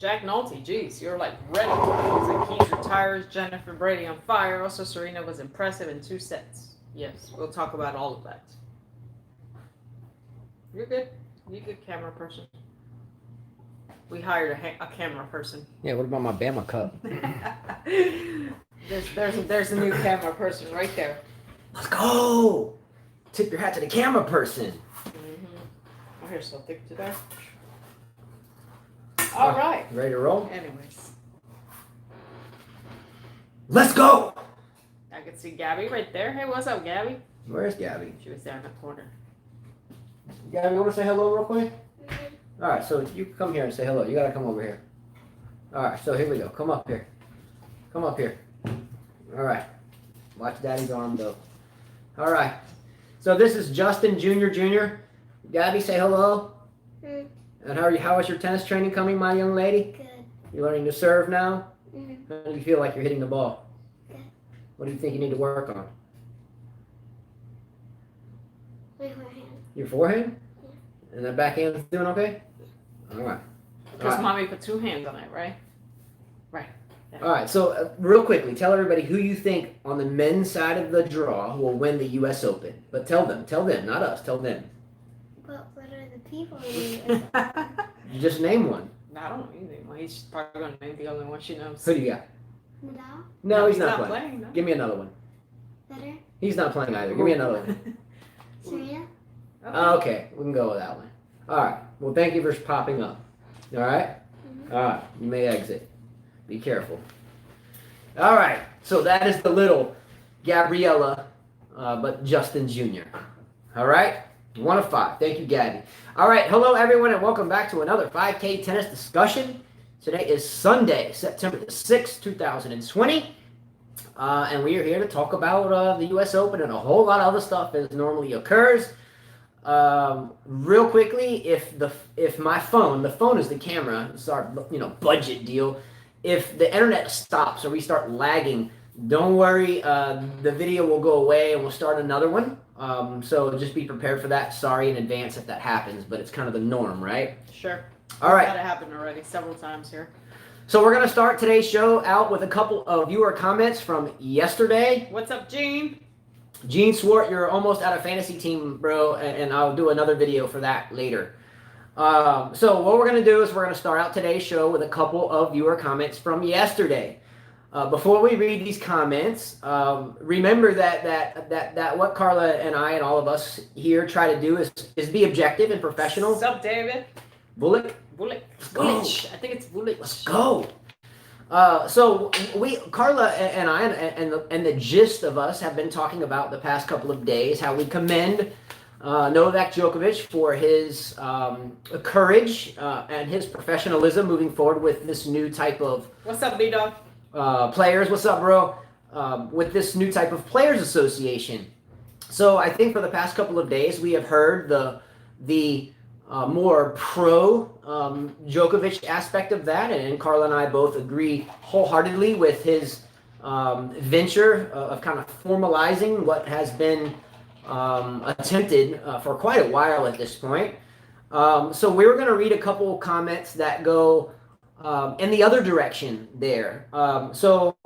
Jack Nolte, geez, you're like ready. He's like, Keys retires, Jennifer Brady on fire. Also, Serena was impressive in 2 sets. Yes, we'll talk about all of that. You're good. You're a good camera person. We hired a camera person. Yeah, what about my Bama cup? there's a new camera person right there. Let's go! Tip your hat to the camera person. Mm-hmm. Oh, here's something today. All right. Ready to roll? Anyways. Let's go! I can see Gabby right there. Hey, what's up, Gabby? Where's Gabby? She was there in the corner. Gabby, you want to say hello real quick? All right, so you come here and say hello. You got to come over here. All right, so here we go. Come up here. Come up here. All right. Watch Daddy's arm, though. All right. So this is Justin Jr. Gabby, say hello. And how is your tennis training coming, my young lady? Good. You learning to serve now? Mm-hmm. How do you feel like you're hitting the ball? Good. What do you think you need to work on? My forehand. Your forehand? Yeah. And the backhand's doing okay? All right. Because mommy put 2 hands on it, right? Right. Yeah. All right, so real quickly, tell everybody who you think on the men's side of the draw will win the U.S. Open. But tell them, not us, tell them. But what are the people in the You just name one. I don't know either. Well, he's probably going to name the only one she knows. Who do you got? Nadal? No, he's not playing. No. Give me another one. Federer? He's not playing either. Give me another one. Serena? Okay, we can go with that one. All right. Well, thank you for popping up. All right? Mm-hmm. All right. You may exit. Be careful. All right. So that is the little Gabriella, but Justin Jr. All right? 1 of 5. Thank you, Gabby. All right. Hello, everyone, and welcome back to another 5K tennis discussion. Today is Sunday, September the 6th, 2020. And we are here to talk about the U.S. Open and a whole lot of other stuff as normally occurs. Real quickly, if my phone, the phone is the camera, it's our budget deal. If the internet stops or we start lagging, don't worry, the video will go away and we'll start another one. So just be prepared for that. Sorry in advance if that happens, but it's kind of the norm, right? Sure. All right. That happened already several times here. So we're going to start today's show out with a couple of viewer comments from yesterday. What's up, Gene? Gene Swart, you're almost out of fantasy team, bro, and I'll do another video for that later. So what we're going to do is we're going to start out today's show with a couple of viewer comments from yesterday. Before we read these comments, remember that what Carla and I and all of us here try to do is be objective and professional. What's up, David? Bullock? Bullock. Bullich. I think it's Bullock. Let's go. So Carla and I and the gist of us have been talking about the past couple of days how we commend Novak Djokovic for his courage and his professionalism moving forward with this new type of What's up, B-Dog? players. What's up, bro? With this new type of players association. So I think for the past couple of days we have heard the more pro Djokovic aspect of that, and Carla and I both agree wholeheartedly with his venture of kind of formalizing what has been attempted for quite a while at this point. So we're going to read a couple comments that go in the other direction there. So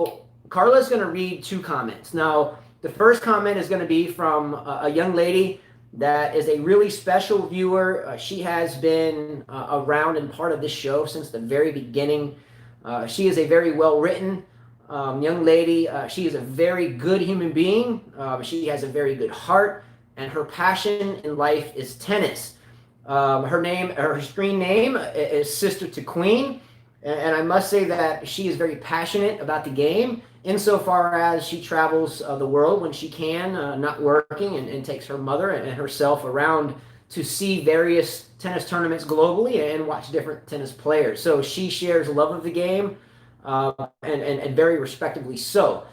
Carla's going to read 2 comments. Now, the first comment is going to be from a young lady that is a really special viewer. She has been around and part of this show since the very beginning. She is a very well-written young lady. She is a very good human being. She has a very good heart, and her passion in life is tennis. Her screen name is Sister to Queen, and I must say that she is very passionate about the game, insofar as she travels the world when she can, not working, and takes her mother and herself around to see various tennis tournaments globally and watch different tennis players. So she shares love of the game, and very respectably so.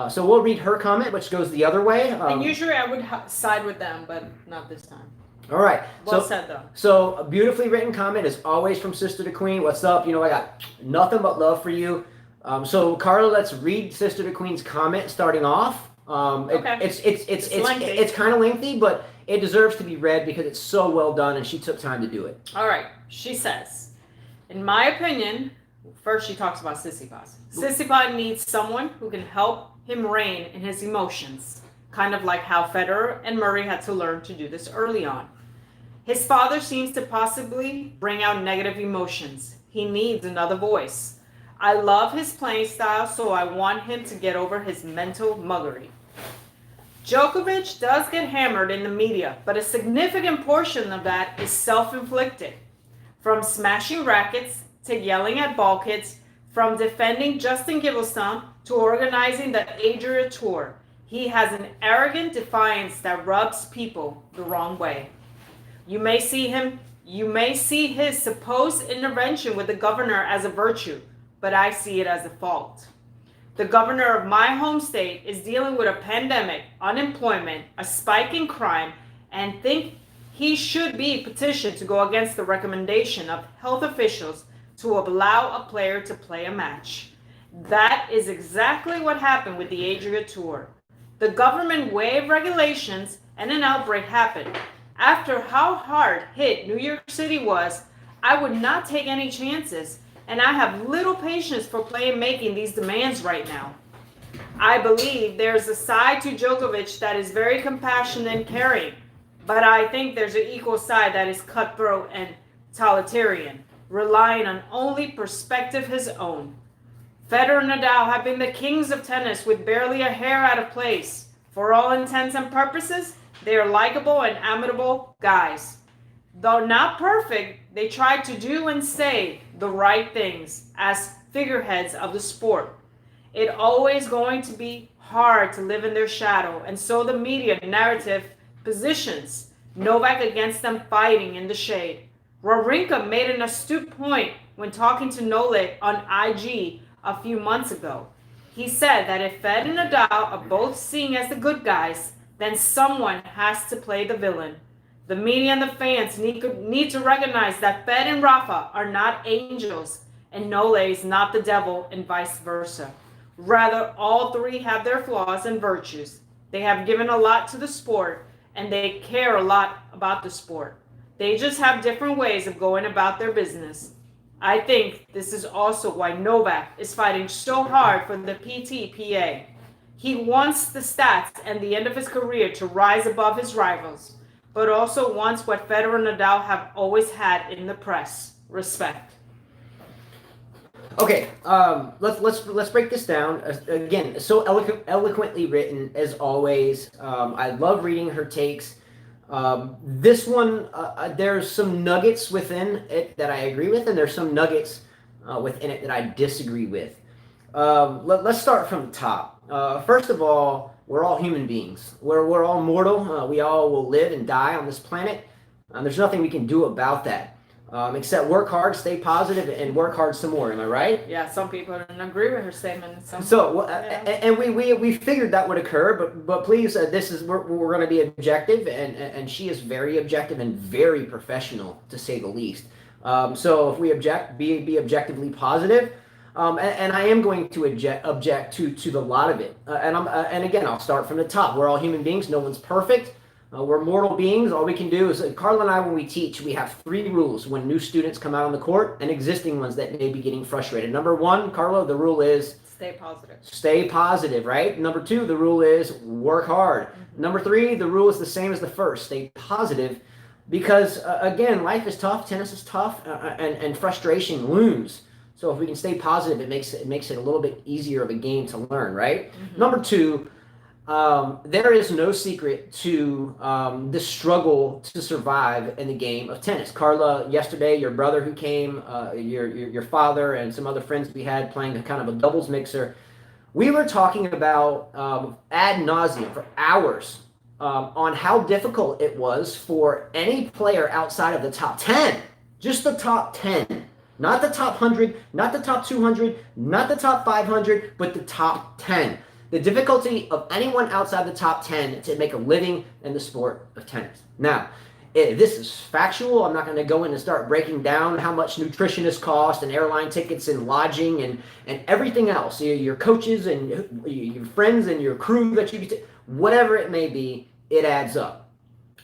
So we'll read her comment, which goes the other way. And usually I would side with them, but not this time. All right. Well said, though. So a beautifully written comment is always from Sister to Queen. What's up? I got nothing but love for you. So Carla, let's read Sister to Queen's comment starting off. Okay. It's kind of lengthy, but it deserves to be read because it's so well done and she took time to do it. All right. She says, in my opinion, First, she talks about Tsitsipas. Tsitsipas needs someone who can help him rein in his emotions, kind of like how Federer and Murray had to learn to do this early on. His father seems to possibly bring out negative emotions. He needs another voice. I love his playing style, so I want him to get over his mental muggery. Djokovic does get hammered in the media, but a significant portion of that is self-inflicted. From smashing rackets to yelling at ball kids, from defending Justin Gibbelstown to organizing the Adria Tour, he has an arrogant defiance that rubs people the wrong way. You may see his supposed intervention with the governor as a virtue, but I see it as a fault. The governor of my home state is dealing with a pandemic, unemployment, a spike in crime, and think he should be petitioned to go against the recommendation of health officials to allow a player to play a match. That is exactly what happened with the Adria Tour. The government waived regulations and an outbreak happened. After how hard hit New York City was, I would not take any chances, and I have little patience for making these demands right now. I believe there's a side to Djokovic that is very compassionate and caring, but I think there's an equal side that is cutthroat and totalitarian, relying on only perspective his own. Federer and Nadal have been the kings of tennis with barely a hair out of place. For all intents and purposes, they are likable and amiable guys. Though not perfect, they try to do and say the right things as figureheads of the sport. It's always going to be hard to live in their shadow, and so the media narrative positions Novak against them fighting in the shade. Wawrinka made an astute point when talking to Nole on IG a few months ago. He said that if Fed and Nadal are both seen as the good guys, then someone has to play the villain. The media and the fans need to recognize that Fed and Rafa are not angels and Nole is not the devil and vice versa. Rather, all three have their flaws and virtues. They have given a lot to the sport and they care a lot about the sport. They just have different ways of going about their business. I think this is also why Novak is fighting so hard for the PTPA. He wants the stats and the end of his career to rise above his rivals, but also wants what Federer and Nadal have always had in the press: respect. Okay, let's break this down. Again, so eloquently written as always. I love reading her takes. This one, there's some nuggets within it that I agree with, and there's some nuggets within it that I disagree with. Let's start from the top. First of all, we're all human beings. We're all mortal. We all will live and die on this planet. There's nothing we can do about that. Except work hard, stay positive, and work hard some more. Am I right? Yeah, some people don't agree with her statement. And we figured that would occur, but please, we're going to be objective, and she is very objective and very professional, to say the least. So if we object, be objectively positive. And I am going to object to the lot of it. And again, I'll start from the top. We're all human beings. No one's perfect. We're mortal beings. All we can do is, Carla and I, when we teach, we have 3 rules when new students come out on the court and existing ones that may be getting frustrated. Number 1, Carla, the rule is stay positive. Stay positive, right? Number 2, the rule is work hard. Mm-hmm. Number 3, the rule is the same as the first. Stay positive, because again, life is tough, tennis is tough, and frustration looms. So if we can stay positive, it makes it a little bit easier of a game to learn, right? Mm-hmm. Number 2. There is no secret to the struggle to survive in the game of tennis. Carla, yesterday, your brother who came, your father, and some other friends we had playing a kind of a doubles mixer, we were talking about ad nauseum for hours on how difficult it was for any player outside of the top 10, just the top 10. Not the top 100, not the top 200, not the top 500, but the top 10. The difficulty of anyone outside the top 10 to make a living in the sport of tennis. Now, this is factual. I'm not going to go in and start breaking down how much nutritionists cost and airline tickets and lodging and everything else. Your coaches and your friends and your crew that you whatever it may be, it adds up.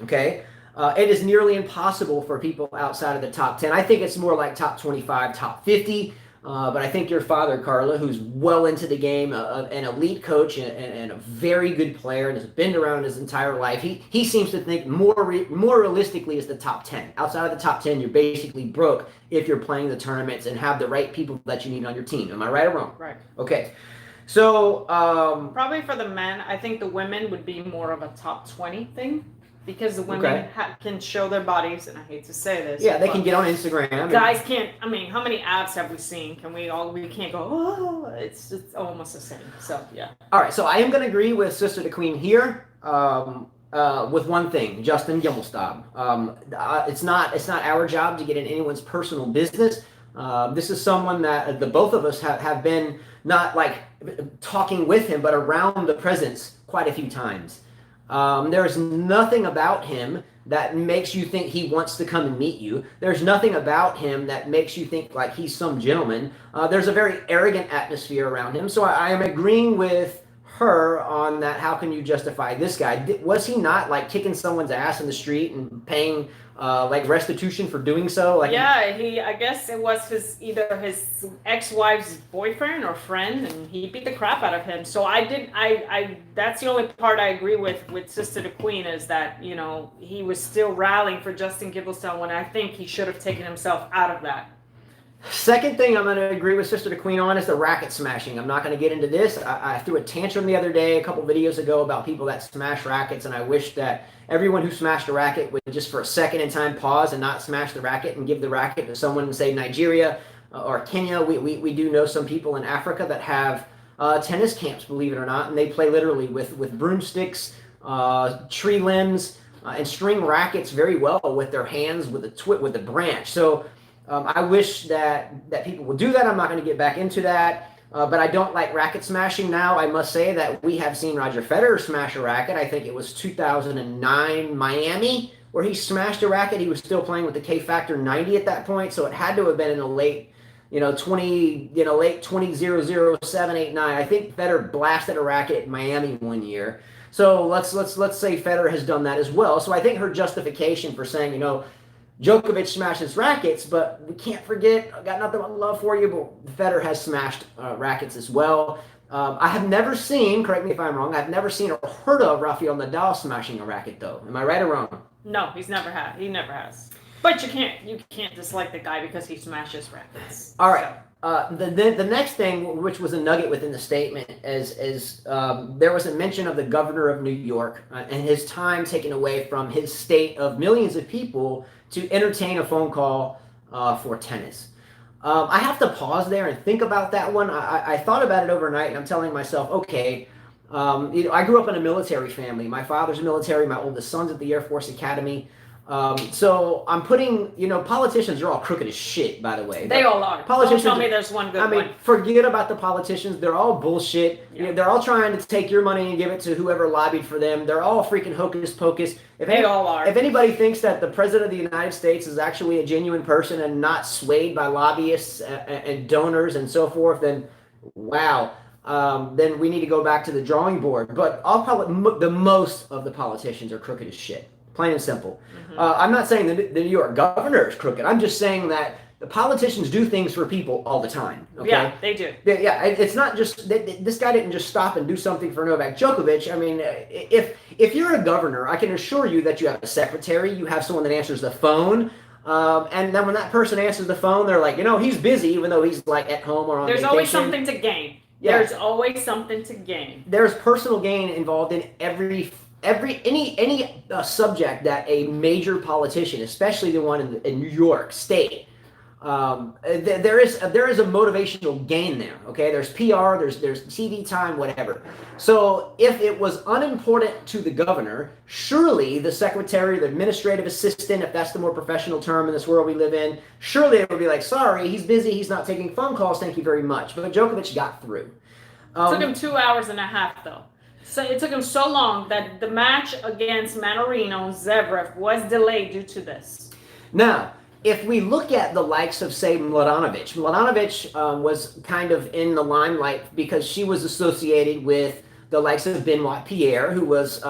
Okay? It is nearly impossible for people outside of the top 10. I think it's more like top 25, top 50. But I think your father, Carla, who's well into the game, an elite coach and a very good player, and has been around his entire life, he seems to think more realistically is the top 10. Outside of the top 10, you're basically broke if you're playing the tournaments and have the right people that you need on your team. Am I right or wrong? Right. Okay. So probably for the men, I think the women would be more of a top 20 thing. Because the women can show their bodies, and I hate to say this. Yeah, they can get on Instagram. Guys can't. I mean, how many abs have we seen? We can't go. Oh, it's almost the same. So yeah. All right, so I am going to agree with Sister the Queen here. With one thing, Justin Gimelstob. It's not our job to get in anyone's personal business. This is someone that the both of us have been not like talking with him, but around the presence quite a few times. There's nothing about him that makes you think he wants to come and meet you. There's nothing about him that makes you think like he's some gentleman. There's a very arrogant atmosphere around him. So I am agreeing with her on that. How can you justify this guy? Was he not like kicking someone's ass in the street and paying like restitution for doing so? Like, yeah, I guess it was either his ex-wife's boyfriend or friend, and he beat the crap out of him. So I that's the only part I agree with Sister the Queen, is that, you know, he was still rallying for Justin Gimelstob when I think he should have taken himself out of that. Second thing I'm going to agree with Sister the Queen on is the racket smashing. I'm not going to get into this. I threw a tantrum the other day, a couple videos ago, about people that smash rackets, and I wish that everyone who smashed a racket would just for a second in time pause and not smash the racket and give the racket to someone in, say, Nigeria or Kenya. We do know some people in Africa that have tennis camps, believe it or not, and they play literally with broomsticks, tree limbs, and string rackets very well with their hands with a branch. So I wish that people would do that. I'm not going to get back into that, but I don't like racket smashing. Now, I must say that we have seen Roger Federer smash a racket. I think it was 2009 Miami where he smashed a racket. He was still playing with the K factor 90 at that point, so it had to have been in the late 2007, 8, 9. I think Federer blasted a racket in Miami one year. So let's say Federer has done that as well. So I think her justification for saying, Djokovic smashes rackets, but we can't forget, I got nothing but love for you, but Federer has smashed rackets as well. I have never seen, correct me if I'm wrong, I've never seen or heard of Rafael Nadal smashing a racket, though. Am I right or wrong? No, he never has. But you can't dislike the guy because he smashes rackets. All right. The next thing, which was a nugget within the statement, is there was a mention of the governor of New York and his time taken away from his state of millions of people to entertain a phone call for tennis. I have to pause there and think about that one. I thought about it overnight, and I'm telling myself, okay, I grew up in a military family. My father's military, my oldest son's at the Air Force Academy. So I'm putting, politicians are all crooked as shit, by the way. They all are. Politicians, don't tell me there's one good one. Forget about the politicians. They're all bullshit. Yeah. They're all trying to take your money and give it to whoever lobbied for them. They're all freaking hocus pocus. They all are. If anybody thinks that the president of the United States is actually a genuine person and not swayed by lobbyists and donors and so forth, then wow. Then we need to go back to the drawing board. But the most of the politicians are crooked as shit. Plain and simple. Mm-hmm. I'm not saying the New York governor is crooked. I'm just saying that the politicians do things for people all the time. Okay? Yeah, they do. Yeah, it's not just this guy didn't just stop and do something for Novak Djokovic. I mean, if you're a governor, I can assure you that you have a secretary, you have someone that answers the phone, and then when that person answers the phone, they're like, he's busy, even though he's like at home or on vacation. There's always something to gain. Yeah. There's always something to gain. There's personal gain involved in any subject that a major politician, especially the one in New York State, there is a motivational gain there. Okay, there's PR, there's TV time, whatever. So if it was unimportant to the governor, surely the secretary, the administrative assistant, if that's the more professional term in this world we live in, surely it would be like, sorry, he's busy, he's not taking phone calls, thank you very much. But Djokovic got through. Took him 2 hours and a half though. So it took him so long that the match against Mannarino Zverev was delayed due to this. Now, if we look at the likes of, say, Mladenovic was kind of in the limelight because she was associated with the likes of Benoit Pierre, who was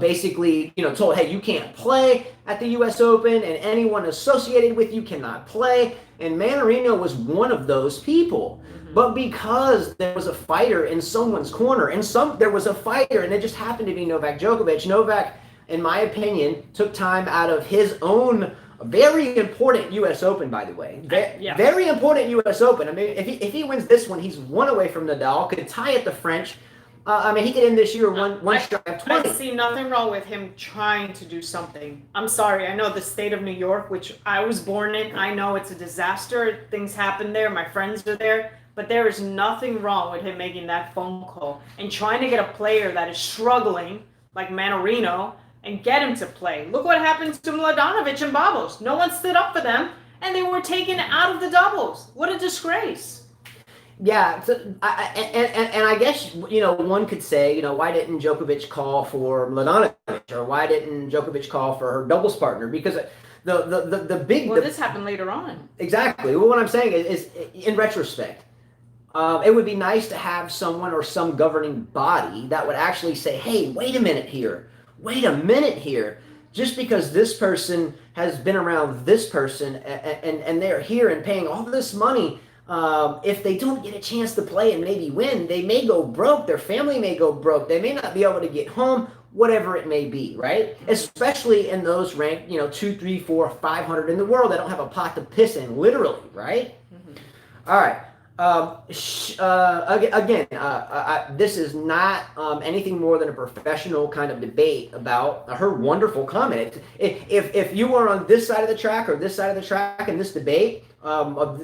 basically, told, hey, you can't play at the U.S. Open, and anyone associated with you cannot play. And Mannarino was one of those people. But because there was a fighter in someone's corner, and there was a fighter, and it just happened to be Novak Djokovic. Novak, in my opinion, took time out of his own very important U.S. Open, by the way. Very important U.S. Open. I mean, if he wins this one, he's one away from Nadal, could tie at the French. I mean, he could end this year one shy of 20. I see nothing wrong with him trying to do something. I'm sorry. I know the state of New York, which I was born in, I know it's a disaster. Things happen there. My friends are there. But there is nothing wrong with him making that phone call and trying to get a player that is struggling, like Mannarino, and get him to play. Look what happened to Mladenovic and Babos. No one stood up for them, and they were taken out of the doubles. What a disgrace. Yeah, I guess, one could say, why didn't Djokovic call for Mladenovic, or why didn't Djokovic call for her doubles partner? Because the big... Well, this happened later on. Exactly. Well, what I'm saying is in retrospect, it would be nice to have someone or some governing body that would actually say, hey, wait a minute here. Just because this person has been around this person and they're here and paying all this money, if they don't get a chance to play and maybe win, they may go broke. Their family may go broke. They may not be able to get home, whatever it may be, right? Especially in those ranked, 2, 3, 4, 500 in the world that don't have a pot to piss in, literally, right? Mm-hmm. All right. This is not anything more than a professional kind of debate about her wonderful comment. If you were on this side of the track or this side of the track in this debate,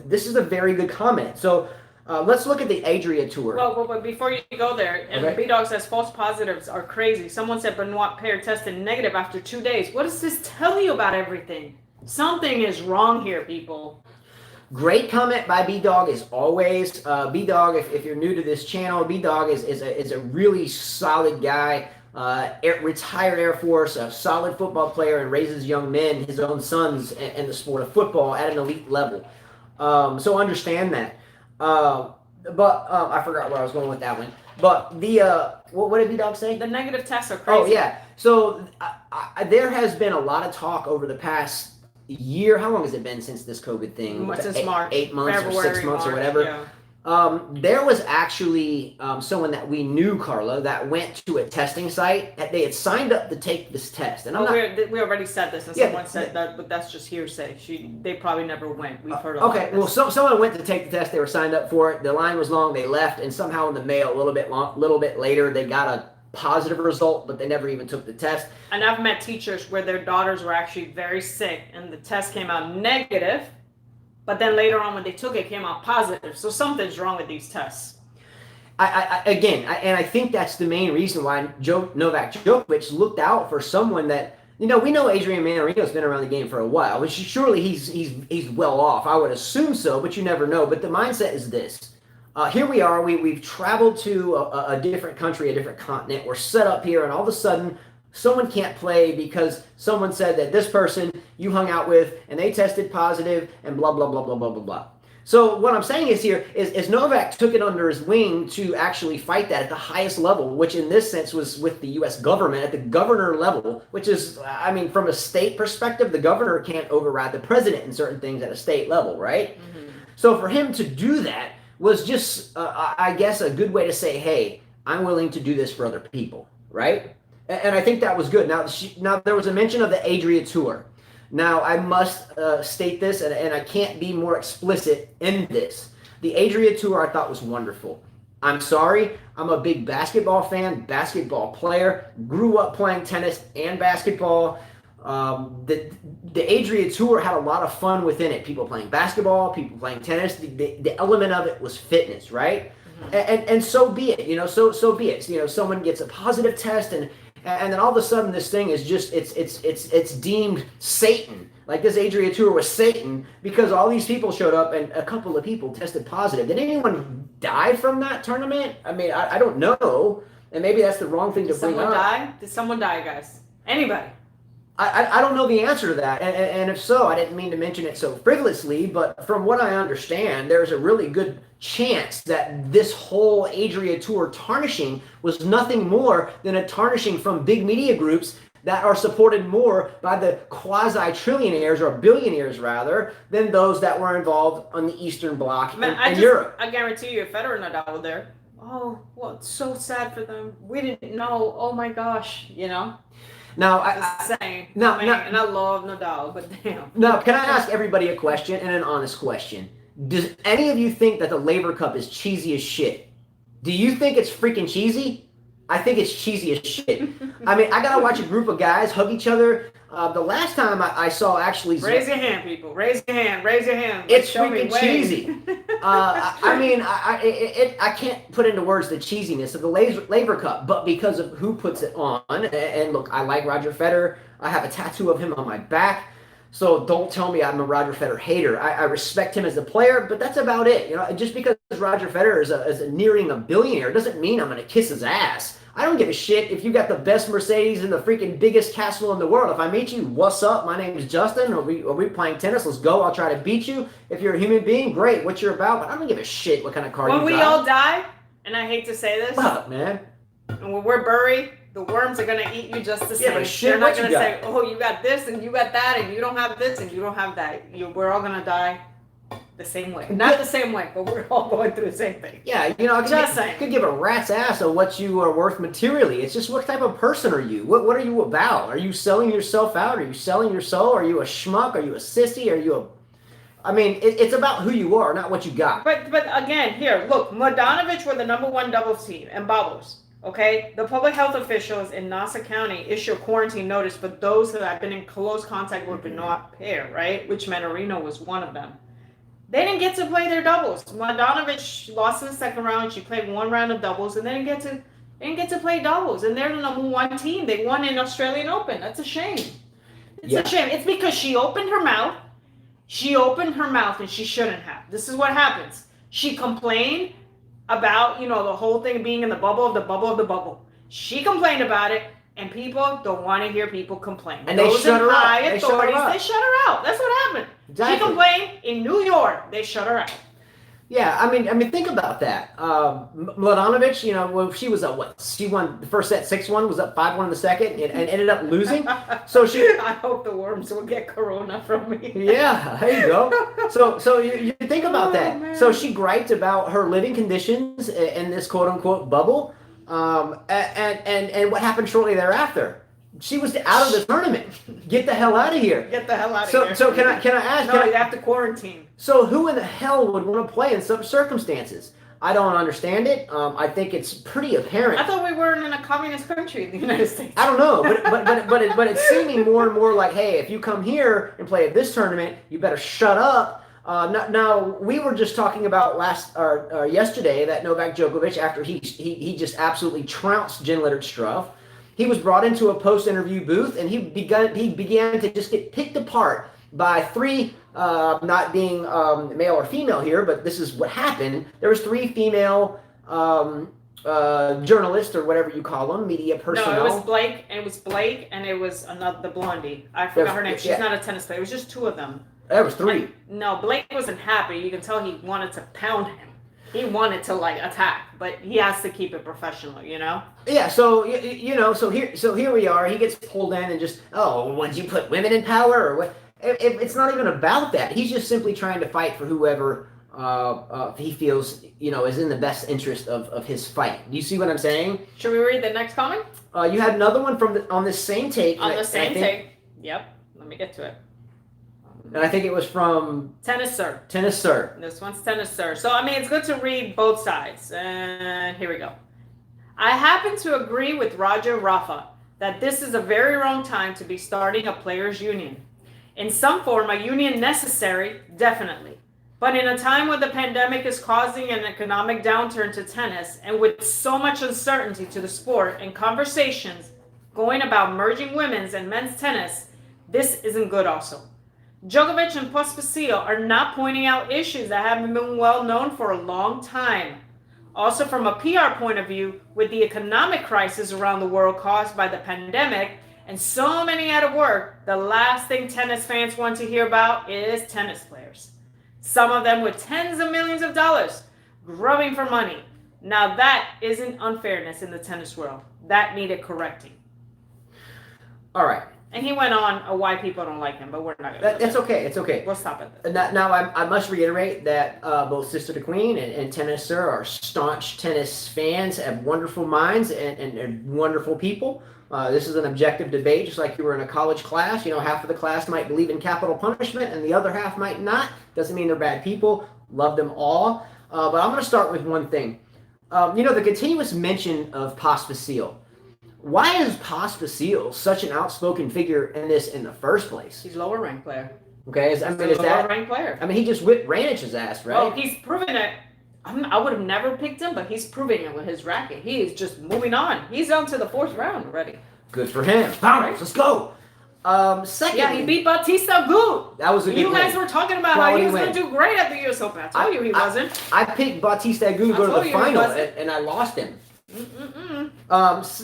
this is a very good comment. So let's look at the Adria Tour. Well, but before you go there, and Okay. B-Dog says false positives are crazy. Someone said Benoit Paire tested negative after 2 days. What does this tell you about everything? Something is wrong here, people. Great comment by B-Dog as always. B-Dog, if you're new to this channel, B-Dog is a really solid guy, retired Air Force, a solid football player, and raises young men, his own sons, in the sport of football at an elite level. So understand that. But I forgot where I was going with that one. But what did B-Dog say? The negative tests are crazy. Oh, yeah. So there has been a lot of talk over the past year. How long has it been since this COVID thing? Since March. 8 months February, or 6 months March, or whatever. Yeah. There was actually someone that we knew, Carla, that went to a testing site. They had signed up to take this test. And we already said this, and someone said that, but that's just hearsay. They probably never went. We've heard of okay, well, someone went to take the test. They were signed up for it. The line was long. They left, and somehow in the mail, a little bit later, they got a positive result, but they never even took the test. And I've met teachers where their daughters were actually very sick, and the test came out negative, but then later on when they took it, it came out positive. So something's wrong with these tests. I think that's the main reason why Novak Djokovic looked out for someone that, we know Adrian Mannarino's been around the game for a while, which surely he's well off. I would assume so, but you never know. But the mindset is this. Here we are, we've traveled to a different country, a different continent. We're set up here, and all of a sudden, someone can't play because someone said that this person you hung out with, and they tested positive, and blah, blah, blah, blah, blah, blah, blah. So what I'm saying is Novak took it under his wing to actually fight that at the highest level, which in this sense was with the U.S. government at the governor level, which is, from a state perspective, the governor can't override the president in certain things at a state level, right? Mm-hmm. So for him to do that was just, I guess, a good way to say, hey, I'm willing to do this for other people, right? And I think that was good. Now there was a mention of the Adria Tour. Now, I must state this, and I can't be more explicit in this. The Adria Tour I thought was wonderful. I'm sorry, I'm a big basketball fan, basketball player, grew up playing tennis and basketball. The Adria Tour had a lot of fun within it. People playing basketball, people playing tennis. The element of it was fitness, right? Mm-hmm. And so be it. So be it. Someone gets a positive test, and then all of a sudden this thing is just it's deemed Satan. Like this Adria Tour was Satan because all these people showed up and a couple of people tested positive. Did anyone die from that tournament? I don't know, and maybe that's the wrong thing to bring up. Did someone die, guys? Anybody? I don't know the answer to that, and if so, I didn't mean to mention it so frivolously, but from what I understand, there's a really good chance that this whole Adria Tour tarnishing was nothing more than a tarnishing from big media groups that are supported more by the quasi-trillionaires or billionaires rather than those that were involved on the Eastern Bloc and Europe. I guarantee you, if Federer and Nadal were there, oh, well, it's so sad for them. We didn't know. Oh my gosh, you know. Now, and I love Nadal, but damn. Now, can I ask everybody a question, and an honest question? Does any of you think that the Laver Cup is cheesy as shit? Do you think it's freaking cheesy? I think it's cheesy as shit. I mean, I gotta watch a group of guys hug each other. The last time I saw actually... Raise your hand, people. Raise your hand. Raise your hand. It's freaking cheesy. I can't put into words the cheesiness of the Laver Cup, but because of who puts it on. And look, I like Roger Federer. I have a tattoo of him on my back. So don't tell me I'm a Roger Federer hater. I respect him as a player, but that's about it. You know, just because Roger Federer is nearing a billionaire doesn't mean I'm going to kiss his ass. I don't give a shit if you got the best Mercedes and the freaking biggest castle in the world. If I meet you, what's up? My name is Justin. Are we playing tennis? Let's go. I'll try to beat you. If you're a human being, great. What you're about, but I don't give a shit what kind of car you drive. When we all die, and I hate to say this, fuck, man. And when we're buried, the worms are gonna eat you just the same. Yeah, but shit, they're not gonna say, "Oh, you got this and you got that, and you don't have this and you don't have that." We're all gonna die the same way. Not the same way, but we're all going through the same thing. Yeah, you know, I could give a rat's ass of what you are worth materially. It's just what type of person are you? What are you about? Are you selling yourself out? Are you selling your soul? Are you a schmuck? Are you a sissy? Are you a... I mean, it's about who you are, not what you got. But again, here, look, Mladenovic were the #1 doubles team and Babos. Okay, the public health officials in Nassau County issue a quarantine notice for those who have been in close contact with Benoit Paire, right? Which Menarino was one of them. They didn't get to play their doubles. Mladenovic lost in the second round. She played one round of doubles, and they didn't get to play doubles. And they're the #1 team. They won in Australian Open. That's a shame. It's a shame. It's because she opened her mouth. She opened her mouth, and she shouldn't have. This is what happens. She complained about, you know, the whole thing being in the bubble of the bubble of the bubble. She complained about it, and people don't want to hear people complain. And they shut her up. They shut her out. That's what happened. Exactly. She complained in New York. They shut her out. Yeah, I mean, think about that. Mladenovic, you know, well, she was up, what? She won the first set 6-1, was up 5-1 in the second, and ended up losing. So I hope the worms will get corona from me. Yeah, there you go. So you think about that. Man. So she griped about her living conditions in this quote unquote bubble, and what happened shortly thereafter. She was out of the tournament. Get the hell out of here. Get the hell out of here. So can I ask? No, you have to quarantine. So who in the hell would want to play in such circumstances? I don't understand it. I think it's pretty apparent. I thought we were in a communist country in the United States. I don't know, but it's seeming more and more like, hey, if you come here and play at this tournament, you better shut up. Now we were just talking about yesterday that Novak Djokovic, after he just absolutely trounced Jan-Lennard Struff, he was brought into a post-interview booth, and he began to just get picked apart by three, not being male or female here, but this is what happened. There was three female journalists, or whatever you call them, media personnel. No, it was Blake, and it was the blondie. I forgot her name. She's not a tennis player. It was just two of them. There was three. No, Blake wasn't happy. You can tell he wanted to pound him. He wanted to attack, but he has to keep it professional, you know? Yeah, so so here we are. He gets pulled in and just, would you put women in power or what? It's not even about that. He's just simply trying to fight for whoever he feels, is in the best interest of his fight. Do you see what I'm saying? Should we read the next comment? You had another one on this same take. On the same take. Yep. Let me get to it. And I think it was from... Tennis Sir. Tennis Sir. This one's Tennis Sir. So, it's good to read both sides. And here we go. I happen to agree with Roger Rafa that this is a very wrong time to be starting a players' union. In some form, a union necessary, definitely. But in a time when the pandemic is causing an economic downturn to tennis, and with so much uncertainty to the sport and conversations going about merging women's and men's tennis, this isn't good also. Djokovic and Pospisil are not pointing out issues that haven't been well known for a long time. Also, from a PR point of view, with the economic crisis around the world caused by the pandemic and so many out of work, the last thing tennis fans want to hear about is tennis players. Some of them with tens of millions of dollars, grubbing for money. Now that isn't unfairness in the tennis world. That needed correcting. All right. And he went on why people don't like him, but we're not going to. That's okay. It's okay. We'll stop at this. Now I must reiterate that both Sister the Queen and Tennis Sir are staunch tennis fans, have wonderful minds, and wonderful people. This is an objective debate, just like you were in a college class. You know, half of the class might believe in capital punishment, and the other half might not. Doesn't mean they're bad people. Love them all. But I'm going to start with one thing. The continuous mention of Pospisil. Why is Pospisil such an outspoken figure in this in the first place? He's lower ranked player. Okay, He's a lower ranked player. I mean, he just whipped Ranich's ass, right? Well, he's proven it. I would have never picked him, but he's proving it with his racket. He is just moving on. He's on to the 4th round already. Good for him. Vamos, let's go. Second. Yeah, he beat Bautista Agut. That was a good You guys win. were talking about how he was going to do great at the US Open. I told you he wasn't. I picked Bautista Agut to go to the final, and I lost him.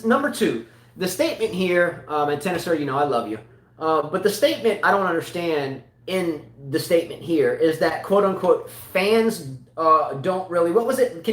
Number 2, the statement here, and Tennis Sir, I love you. But the statement I don't understand in the statement here is that quote unquote fans don't really. What was it?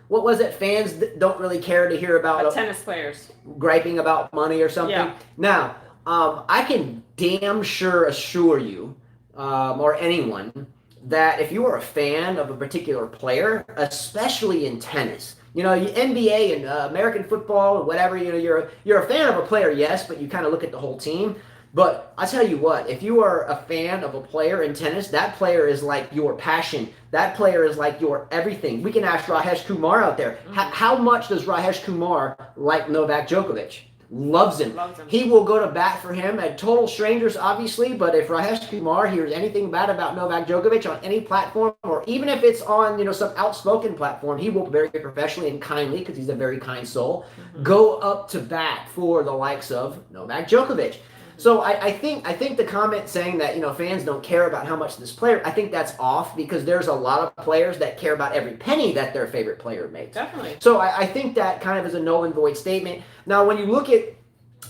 What was it? Fans don't really care to hear about tennis players griping about money or something. Yeah. Now, I can damn sure assure you, or anyone, that if you are a fan of a particular player, especially in tennis, NBA and American football or whatever, you're a fan of a player, yes, but you kind of look at the whole team. But I tell you what, if you are a fan of a player in tennis, that player is like your passion. That player is like your everything. We can ask Rajesh Kumar out there. Mm-hmm. How much does Rajesh Kumar like Novak Djokovic? Loves him. He will go to bat for him at total strangers, obviously, but if Rajesh Kumar hears anything bad about Novak Djokovic on any platform, or even if it's on, some outspoken platform, he will very professionally and kindly, because he's a very kind soul, go up to bat for the likes of Novak Djokovic. So I think the comment saying that, fans don't care about how much this player, I think that's off, because there's a lot of players that care about every penny that their favorite player makes. Definitely. So I think that kind of is a null and void statement. Now, when you look at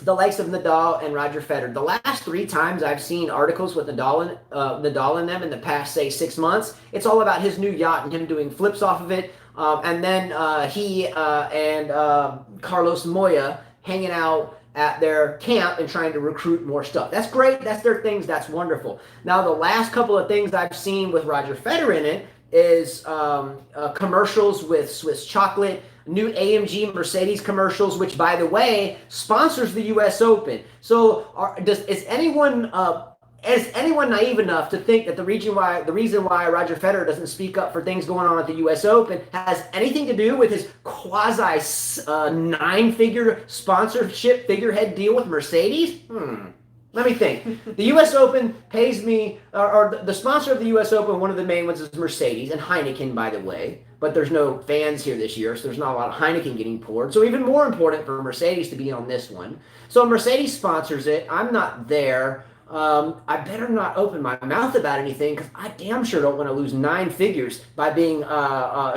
the likes of Nadal and Roger Federer, the last 3 times I've seen articles with Nadal in them in the past, say, 6 months, it's all about his new yacht and him doing flips off of it. And then he and Carlos Moya hanging out at their camp and trying to recruit more stuff. That's great. That's their things. That's wonderful. Now, the last couple of things I've seen with Roger Federer in it is commercials with Swiss chocolate, new AMG Mercedes commercials, which, by the way, sponsors the U.S. Open. So is anyone naive enough to think that the reason why Roger Federer doesn't speak up for things going on at the U.S. Open has anything to do with his quasi 9-figure sponsorship figurehead deal with Mercedes? Let me think. The U.S. Open pays me, or the sponsor of the U.S. Open, one of the main ones is Mercedes, and Heineken, by the way. But there's no fans here this year, so there's not a lot of Heineken getting poured. So even more important for Mercedes to be on this one. So Mercedes sponsors it. I'm not there. I better not open my mouth about anything, because I damn sure don't want to lose 9 figures by being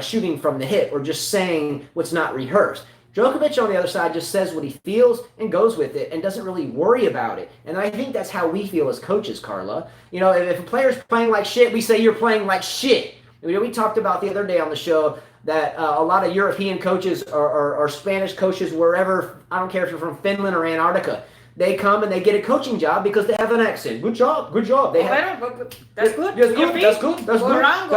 shooting from the hip or just saying what's not rehearsed. Djokovic, on the other side, just says what he feels and goes with it and doesn't really worry about it. And I think that's how we feel as coaches, Carla. If a player's playing like shit, we say you're playing like shit. We talked about the other day on the show that a lot of European coaches or Spanish coaches, wherever, I don't care if you're from Finland or Antarctica, they come and they get a coaching job because they have an accent. Good job. That's good. That's good. Go around.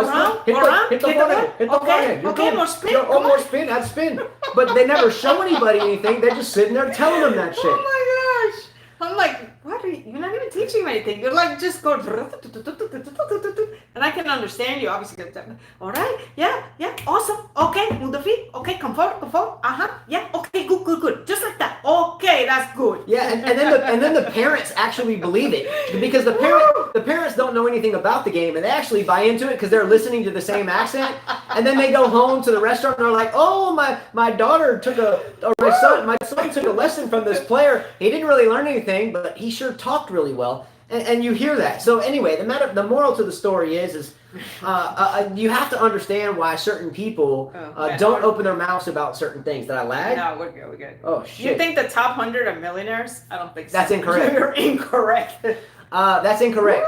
Hit the forehead. Okay, more spin. More spin. Add spin. But they never show anybody anything. They're just sitting there telling them that shit. Oh my gosh. I'm like, what are you? You're not even teaching me anything. You're like, just go. And I can understand you, obviously. All right. Yeah. Awesome. Okay. Move the feet. Okay. Come forward. Yeah. Okay. Good. Just like that. Okay. That's good. Yeah. And then the parents actually believe it, because the parents don't know anything about the game, and they actually buy into it because they're listening to the same accent. And then they go home to the restaurant and they're like, oh, my son took a lesson from this player. He didn't really learn anything, but he sure talked really well. And you hear that. So anyway, the moral to the story is you have to understand why certain people don't open their mouths about certain things. Did I lag? No, we're good. Oh, shit. You think the top 100 are millionaires? I don't think so. That's incorrect. You're incorrect. That's incorrect.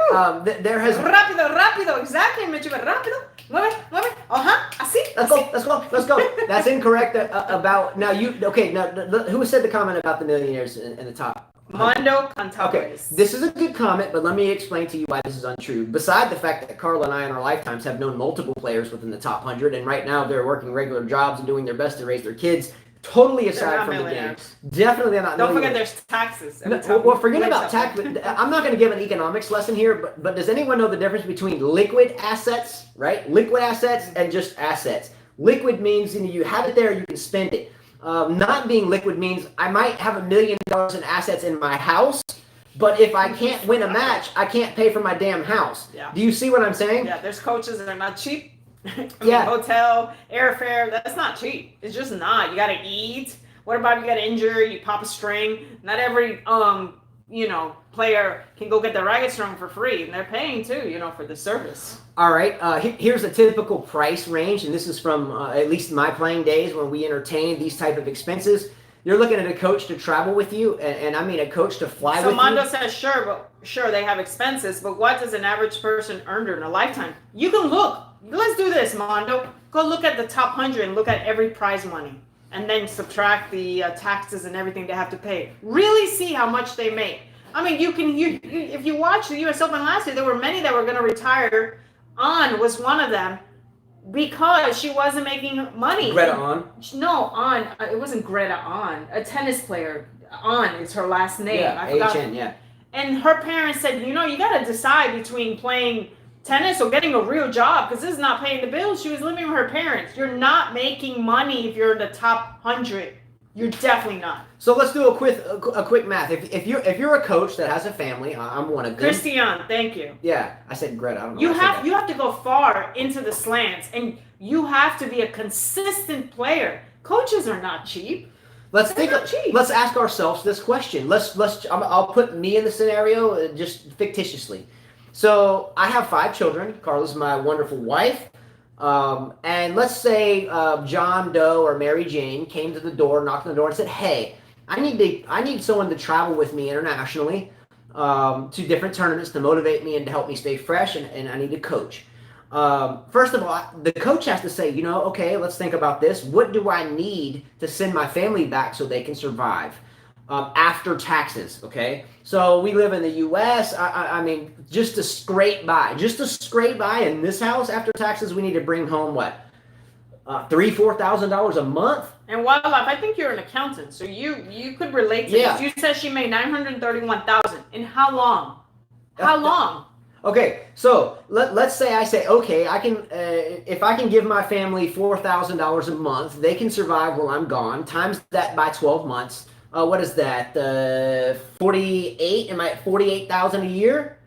There has... Rápido. Exactly, me chico. Rápido. Mueve, mueve. Así. Let's go. That's incorrect about now. Who said the comment about the millionaires in the top? Mondo Cantares. Okay, this is a good comment, but let me explain to you why this is untrue. Beside the fact that Carla and I in our lifetimes have known multiple players within the top 100, and right now they're working regular jobs and doing their best to raise their kids, totally aside from the game. Definitely they're not. Don't forget there's taxes. Forget about tax. I'm not going to give an economics lesson here, but does anyone know the difference between liquid assets, right? Liquid assets and just assets. Liquid means you have it there, you can spend it. Not being liquid means I might have $1 million in assets in my house, but if I can't win a match, I can't pay for my damn house. Yeah. Do you see what I'm saying? Yeah, there's coaches that are not cheap. Yeah. Hotel, airfare, that's not cheap. It's just not. You got to eat. What about if you got injured, you pop a string? Not every player can go get the racket string for free, and they're paying too, for the service. All right, here's a typical price range, and this is from at least my playing days when we entertain these type of expenses. You're looking at a coach to travel with you, and I mean a coach to fly with you. So Mondo says, sure, they have expenses, but what does an average person earn during a lifetime? You can look. Let's do this, Mondo. Go look at the top 100 and look at every prize money, and then subtract the taxes and everything they have to pay. Really see how much they make. I mean, if you watch the U.S. Open last year, there were many that were going to retire. An was one of them because she wasn't making money. Greta An? No, An. It wasn't Greta An. A tennis player. An is her last name. Yeah, I forgot. A-H-N, yeah. And her parents said, you got to decide between playing tennis or getting a real job because this is not paying the bills. She was living with her parents. You're not making money if you're in the top 100. You're definitely not. So let's do a quick math. If you're a coach that has a family, I'm one of them. Christian, thank you. Yeah, I said Greta. I don't know. You have to go far into the slants, and you have to be a consistent player. Coaches are not cheap. Let's ask ourselves this question. I'll put me in the scenario just fictitiously. So I have 5 children. Carla's my wonderful wife. And let's say John Doe or Mary Jane came to the door, knocked on the door, and said, "Hey, I need someone to travel with me internationally to different tournaments to motivate me and to help me stay fresh, and I need a coach." First of all, the coach has to say, okay, let's think about this. What do I need to send my family back so they can survive after taxes? Okay, so we live in the U.S. I mean, just to scrape by in this house after taxes, we need to bring home what, $3,000-$4,000 a month. And wildlife, I think you're an accountant, so you could relate to this. You said she made $931,000. In how long? How long? Okay, so let's say I say, okay, I can if I can give my family $4,000 a month, they can survive while I'm gone. Times that by 12 months. What is that? 48? Am I at 48,000 a year?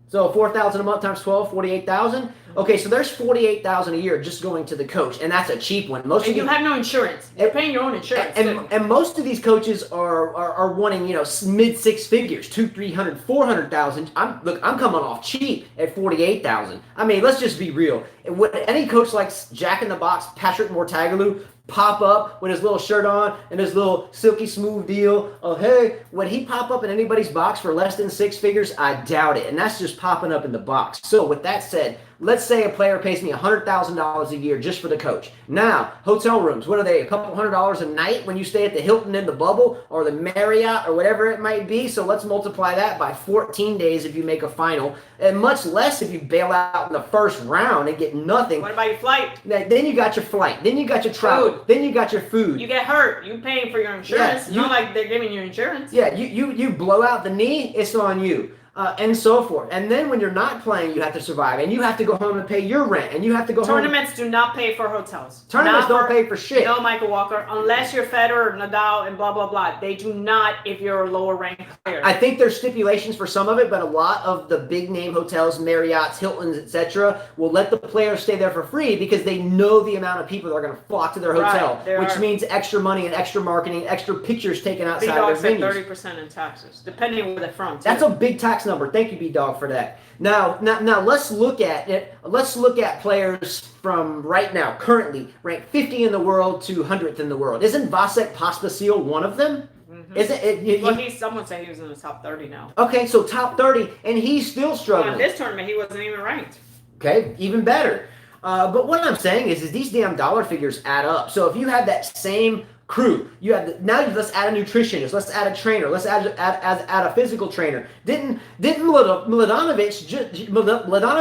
So 4,000 a month times 12, 48,000. Okay, so there's 48,000 a year just going to the coach, and that's a cheap one. And you have no insurance. You're paying your own insurance. And most of these coaches are wanting mid 6 figures, 200, 300, 400,000. I'm coming off cheap at 48,000. I mean, let's just be real. Would any coach like Jack in the Box, Patrick Mortagalou, pop up with his little shirt on and his little silky smooth deal? Oh, hey, would he pop up in anybody's box for less than 6 figures? I doubt it. And that's just popping up in the box. So with that said, let's say a player pays me $100,000 a year just for the coach. Now, hotel rooms, what are they? A couple $100 a night when you stay at the Hilton in the Bubble or the Marriott or whatever it might be. So let's multiply that by 14 days if you make a final, and much less if you bail out in the first round and get nothing. What about your flight? Then you got your flight. Then you got your travel. Food. Then you got your food. You get hurt. You're paying for your insurance. It's not like they're giving you insurance. Yeah, you blow out the knee, it's on you. And so forth. And then when you're not playing, you have to survive. And you have to go home and pay your rent. And you have to go Tournaments do not pay for hotels. Tournaments don't pay for shit. No, Michael Walker. Unless you're Federer, Nadal, and blah, blah, blah. They do not if you're a lower ranked player. I think there's stipulations for some of it, but a lot of the big name hotels, Marriotts, Hiltons, etc., will let the players stay there for free because they know the amount of people that are going to flock to their hotel, which means extra money and extra marketing, extra pictures taken outside of their venues. 30% in taxes, depending on where they're from. That's a big tax number. Thank you, B-Dog, for that. Now let's look at it. Let's look at players from right now, currently ranked 50 in the world to 100th in the world. Isn't Vasek Pospisil one of them? Mm-hmm. Isn't it? Well, someone said he was in the top 30 now. Okay, so top 30, and he's still struggling. In this tournament, he wasn't even ranked. Okay, even better. But what I'm saying is these damn dollar figures add up. So if you had that same crew, now let's add a nutritionist, let's add a trainer, let's add a physical trainer. Didn't Mladenovic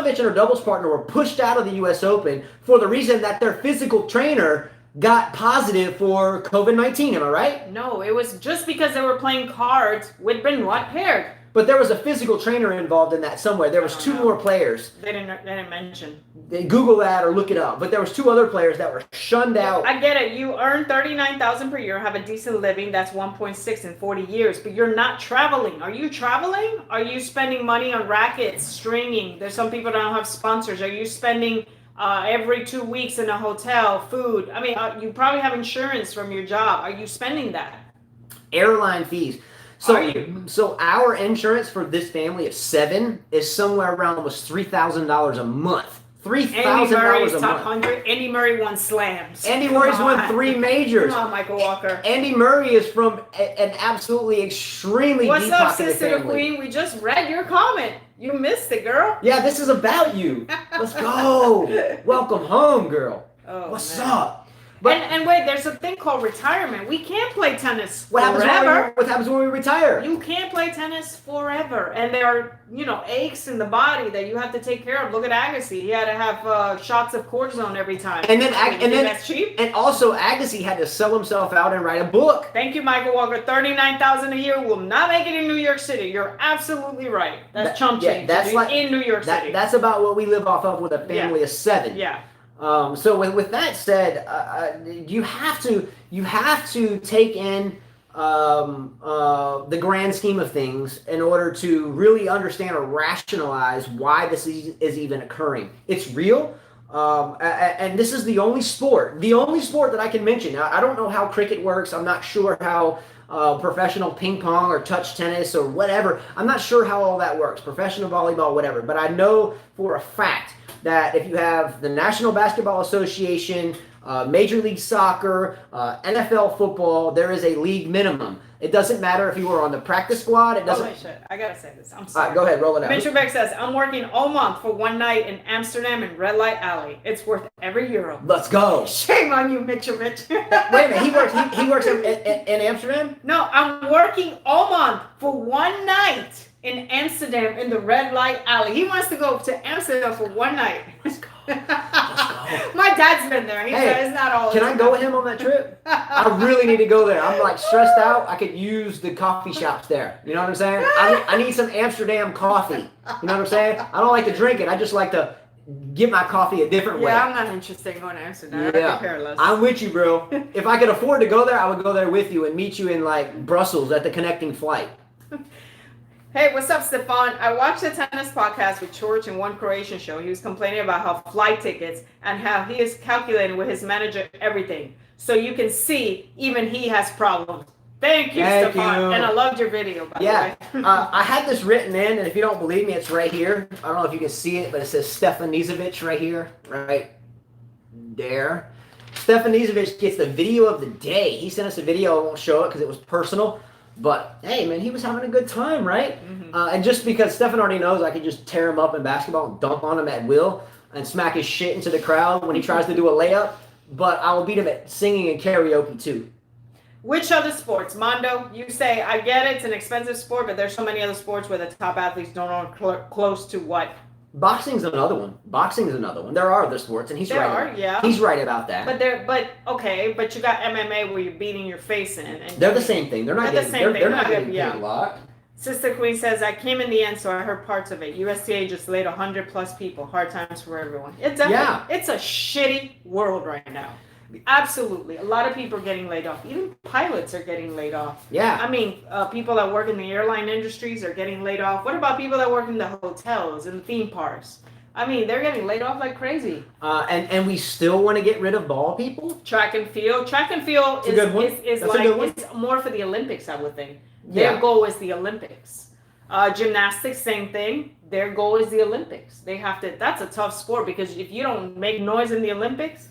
and her doubles partner were pushed out of the U.S. Open for the reason that their physical trainer got positive for COVID-19, am I right? No, it was just because they were playing cards with Benoit paired. But there was a physical trainer involved in that somewhere. There was two more players. They didn't mention. Google that or look it up. But there was two other players that were shunned out. I get it. You earn $39,000 per year, have a decent living. That's 1.6 in 40 years. But you're not traveling. Are you traveling? Are you spending money on rackets, stringing? There's some people that don't have sponsors. Are you spending every 2 weeks in a hotel, food? I mean, you probably have insurance from your job. Are you spending that? Airline fees. So our insurance for this family of 7 is somewhere around almost $3,000 a month. $3,000 a month. Andy Murray won slams. Andy Murray's won 3 majors. Come on, Michael Walker. Andy Murray is from an absolutely extremely What's deep up, pocket Sister family. Queen? We just read your comment. You missed it, girl. Yeah, this is about you. Let's go. Welcome home, girl. Oh, What's man. up? And wait, there's a thing called retirement. We can't play tennis What forever. happens when we retire? You can't play tennis forever. And there are, aches in the body that you have to take care of. Look at Agassi. He had to have shots of cortisone every time. And then that's cheap. And also Agassi had to sell himself out and write a book. Thank you, Michael Walker. $39,000 a year will not make it in New York City. You're absolutely right. That's chump change. That's like in New York City. That's about what we live off of with a family of 7. Yeah. So with that said, you have to take in the grand scheme of things in order to really understand or rationalize why this is even occurring. It's real, and this is the only sport that I can mention. Now, I don't know how cricket works. I'm not sure how professional ping pong or touch tennis or whatever. I'm not sure how all that works. Professional volleyball, whatever. But I know for a fact that if you have the National Basketball Association, Major League Soccer, NFL football, there is a league minimum. It doesn't matter if you were on the practice squad. It doesn't. Oh, shit. I gotta say this. I'm All sorry. right, go ahead, roll it out. Mitchell Beck says, I'm working all month for one night in Amsterdam in Red Light Alley. It's worth every euro. Let's go. Shame on you, Mitchell Mitch. Wait a minute, he works in Amsterdam? No, I'm working all month for one night in Amsterdam in the Red Light Alley. He wants to go to Amsterdam for one night. Let's go. My dad's been there. He said it's not all. Can I go with him on that trip? I really need to go there. I'm like stressed out. I could use the coffee shops there. You know what I'm saying? I need some Amsterdam coffee. You know what I'm saying? I don't like to drink it. I just like to get my coffee a different way. Yeah, I'm not interested in going to Amsterdam. Yeah. I'm with you, bro. If I could afford to go there, I would go there with you and meet you in like Brussels at the connecting flight. Hey, what's up, Stefan? I watched a tennis podcast with George in one Croatian show. He was complaining about how flight tickets and how he is calculating with his manager everything. So you can see even he has problems. Thank you, Stefan. And I loved your video, by the way. I had this written in, and if you don't believe me, it's right here. I don't know if you can see it, but it says Stefan Nizovic right here, right there. Stefan Nizovic gets the video of the day. He sent us a video. I won't show it because it was personal. But, hey, man, he was having a good time, right? Mm-hmm. And just because Stefan already knows I can just tear him up in basketball and dunk on him at will and smack his shit into the crowd when he tries to do a layup. But I will beat him at singing and karaoke, too. Which other sports? Mondo, you say, I get it, it's an expensive sport, but there's so many other sports where the top athletes don't own close to what? Boxing's another one. There are other sports, and he's right. Yeah. He's right about that. But you got MMA where you're beating your face in. And they're the same thing. They're not getting paid a lot. Sister Queen says, I came in the end, so I heard parts of it. USTA just laid 100+ people. Hard times for everyone. It's a shitty world right now. Absolutely. A lot of people are getting laid off. Even pilots are getting laid off. Yeah. I mean, people that work in the airline industries are getting laid off. What about people that work in the hotels and the theme parks? I mean, they're getting laid off like crazy. And we still want to get rid of ball people? Track and field is more for the Olympics, I would think. Their goal is the Olympics. Gymnastics, same thing. Their goal is the Olympics. That's a tough sport because if you don't make noise in the Olympics.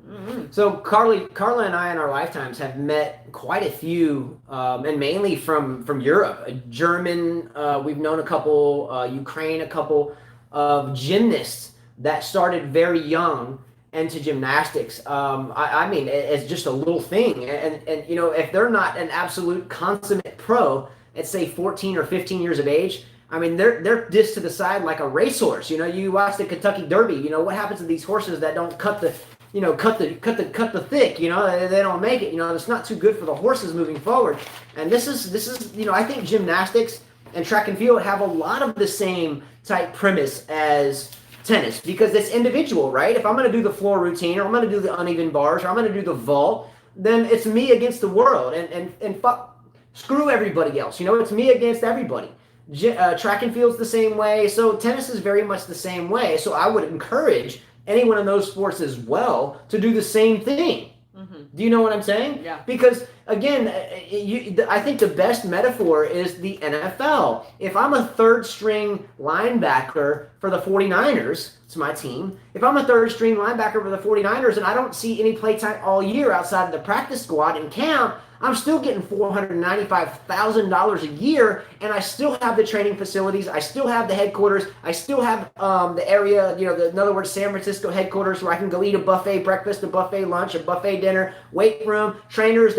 Mm-hmm. So Carla and I in our lifetimes have met quite a few, and mainly from Europe. German, we've known a couple, Ukraine, a couple of gymnasts that started very young into gymnastics. I mean, it's just a little thing. And you know, if they're not an absolute consummate pro at say 14 or 15 years of age, I mean, they're dished to the side like a racehorse. You know, you watch the Kentucky Derby. You know, what happens to these horses that don't cut the thick? You know, they don't make it. You know, it's not too good for the horses moving forward. And this is you know, I think gymnastics and track and field have a lot of the same type premise as tennis, because it's individual, right? If I'm going to do the floor routine, or I'm going to do the uneven bars, or I'm going to do the vault, then it's me against the world, and fuck, screw everybody else. You know, it's me against everybody. Track and field's the same way, so tennis is very much the same way. So I would encourage anyone in those sports as well to do the same thing. Mm-hmm. Do you know what I'm saying? Yeah. Because again, I think the best metaphor is the NFL. If I'm a third string linebacker for the 49ers, it's my team. If I'm a third string linebacker for the 49ers and I don't see any play time all year outside of the practice squad and camp, I'm still getting $495,000 a year, and I still have the training facilities. I still have the headquarters. I still have the area, you know, in other words, San Francisco headquarters, where I can go eat a buffet breakfast, a buffet lunch, a buffet dinner, weight room, trainers.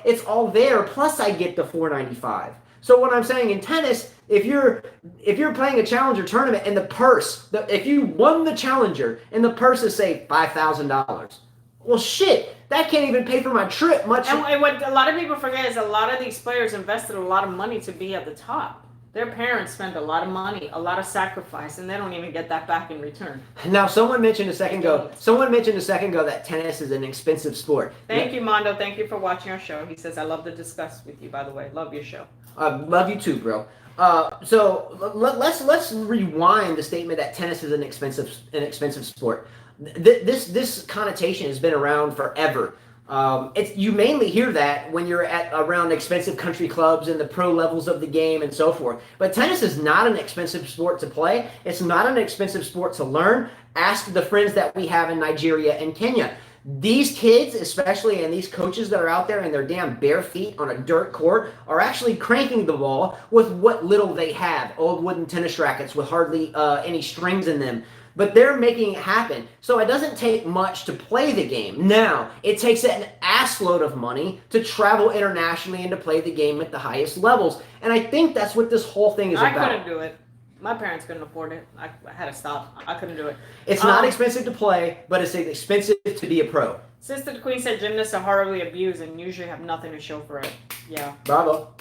It's all there. Plus, I get the $495. So what I'm saying, in tennis, if you're playing a challenger tournament and the purse, if you won the challenger and the purse is say $5,000, well, shit. That can't even pay for my trip much. And what a lot of people forget is a lot of these players invested a lot of money to be at the top. Their parents spend a lot of money, a lot of sacrifice, and they don't even get that back in return. Now, someone mentioned a second ago that tennis is an expensive sport. Thank you, Mondo. Thank you for watching our show. He says, I love to discuss with you, by the way. Love your show. Love you too, bro. So let's rewind the statement that tennis is an expensive sport. This connotation has been around forever. You mainly hear that when you're around expensive country clubs and the pro levels of the game and so forth. But tennis is not an expensive sport to play. It's not an expensive sport to learn. Ask the friends that we have in Nigeria and Kenya. These kids, especially, and these coaches that are out there in their damn bare feet on a dirt court, are actually cranking the ball with what little they have. Old wooden tennis rackets with hardly any strings in them. But they're making it happen. So it doesn't take much to play the game. Now, it takes an assload of money to travel internationally and to play the game at the highest levels. And I think that's what this whole thing is about. I couldn't do it. My parents couldn't afford it. I had to stop. I couldn't do it. It's not expensive to play, but it's expensive to be a pro. Sister the Queen said gymnasts are horribly abused and usually have nothing to show for it. Yeah. Bravo.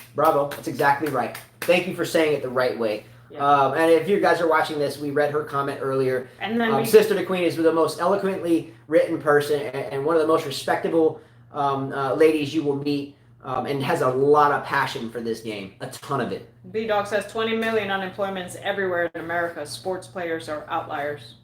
That's exactly right. Thank you for saying it the right way. Yeah. And if you guys are watching this, we read her comment earlier. And then Sister the Queen is the most eloquently written person and one of the most respectable ladies you will meet, and has a lot of passion for this game, a ton of it. B-Dog says 20 million unemployment is everywhere in America. Sports players are outliers.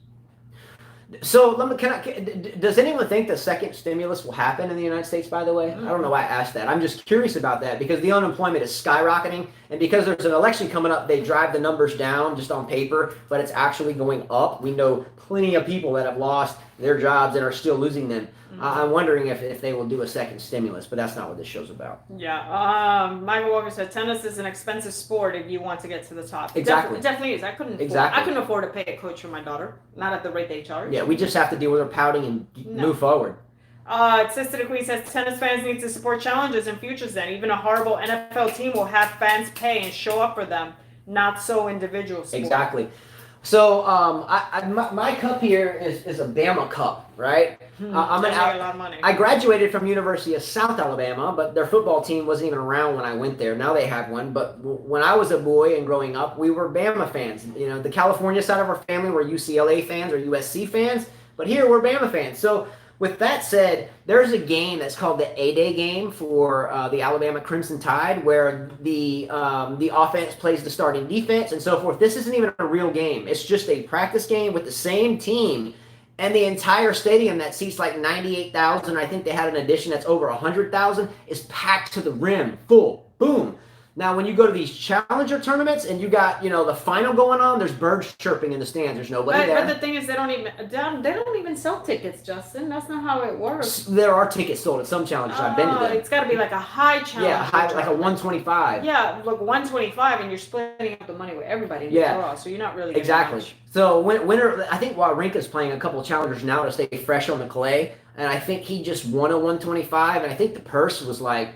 So does anyone think the second stimulus will happen in the United States, by the way? I don't know why I asked that. I'm just curious about that because the unemployment is skyrocketing. And because there's an election coming up, they drive the numbers down just on paper, but it's actually going up. We know plenty of people that have lost their jobs and are still losing them. I'm wondering if they will do a second stimulus, but that's not what this show's about. Yeah. Michael Walker said tennis is an expensive sport if you want to get to the top. Exactly. It definitely is. I couldn't afford to pay a coach for my daughter. Not at the rate they charge. Yeah, we just have to deal with her pouting and move forward. Sister the Queen says tennis fans need to support challenges and futures then. Even a horrible NFL team will have fans pay and show up for them. Not so individual sport. Exactly. So my cup here is a Bama cup, right? A lot of money. I graduated from University of South Alabama, but their football team wasn't even around when I went there. Now they have one. But when I was a boy and growing up, we were Bama fans. You know, the California side of our family were UCLA fans or USC fans, but here we're Bama fans. So with that said, there's a game that's called the A-Day game for the Alabama Crimson Tide, where the offense plays the starting defense and so forth. This isn't even a real game. It's just a practice game with the same team, and the entire stadium that seats like 98,000, I think they had an addition that's over 100,000, is packed to the rim, full. Boom. Now, when you go to these challenger tournaments and you got, the final going on, there's birds chirping in the stands. There's nobody there. But the thing is, they don't even sell tickets, Justin. That's not how it works. There are tickets sold at some challengers. I've been to them. It's got to be like a high challenger. Yeah, like a 125. Yeah, look, 125, and you're splitting up the money with everybody in the draw, so you're not really exactly. Much. So winner, I think Wawrinka's playing a couple of challengers now to stay fresh on the clay, and I think he just won a 125, and I think the purse was like,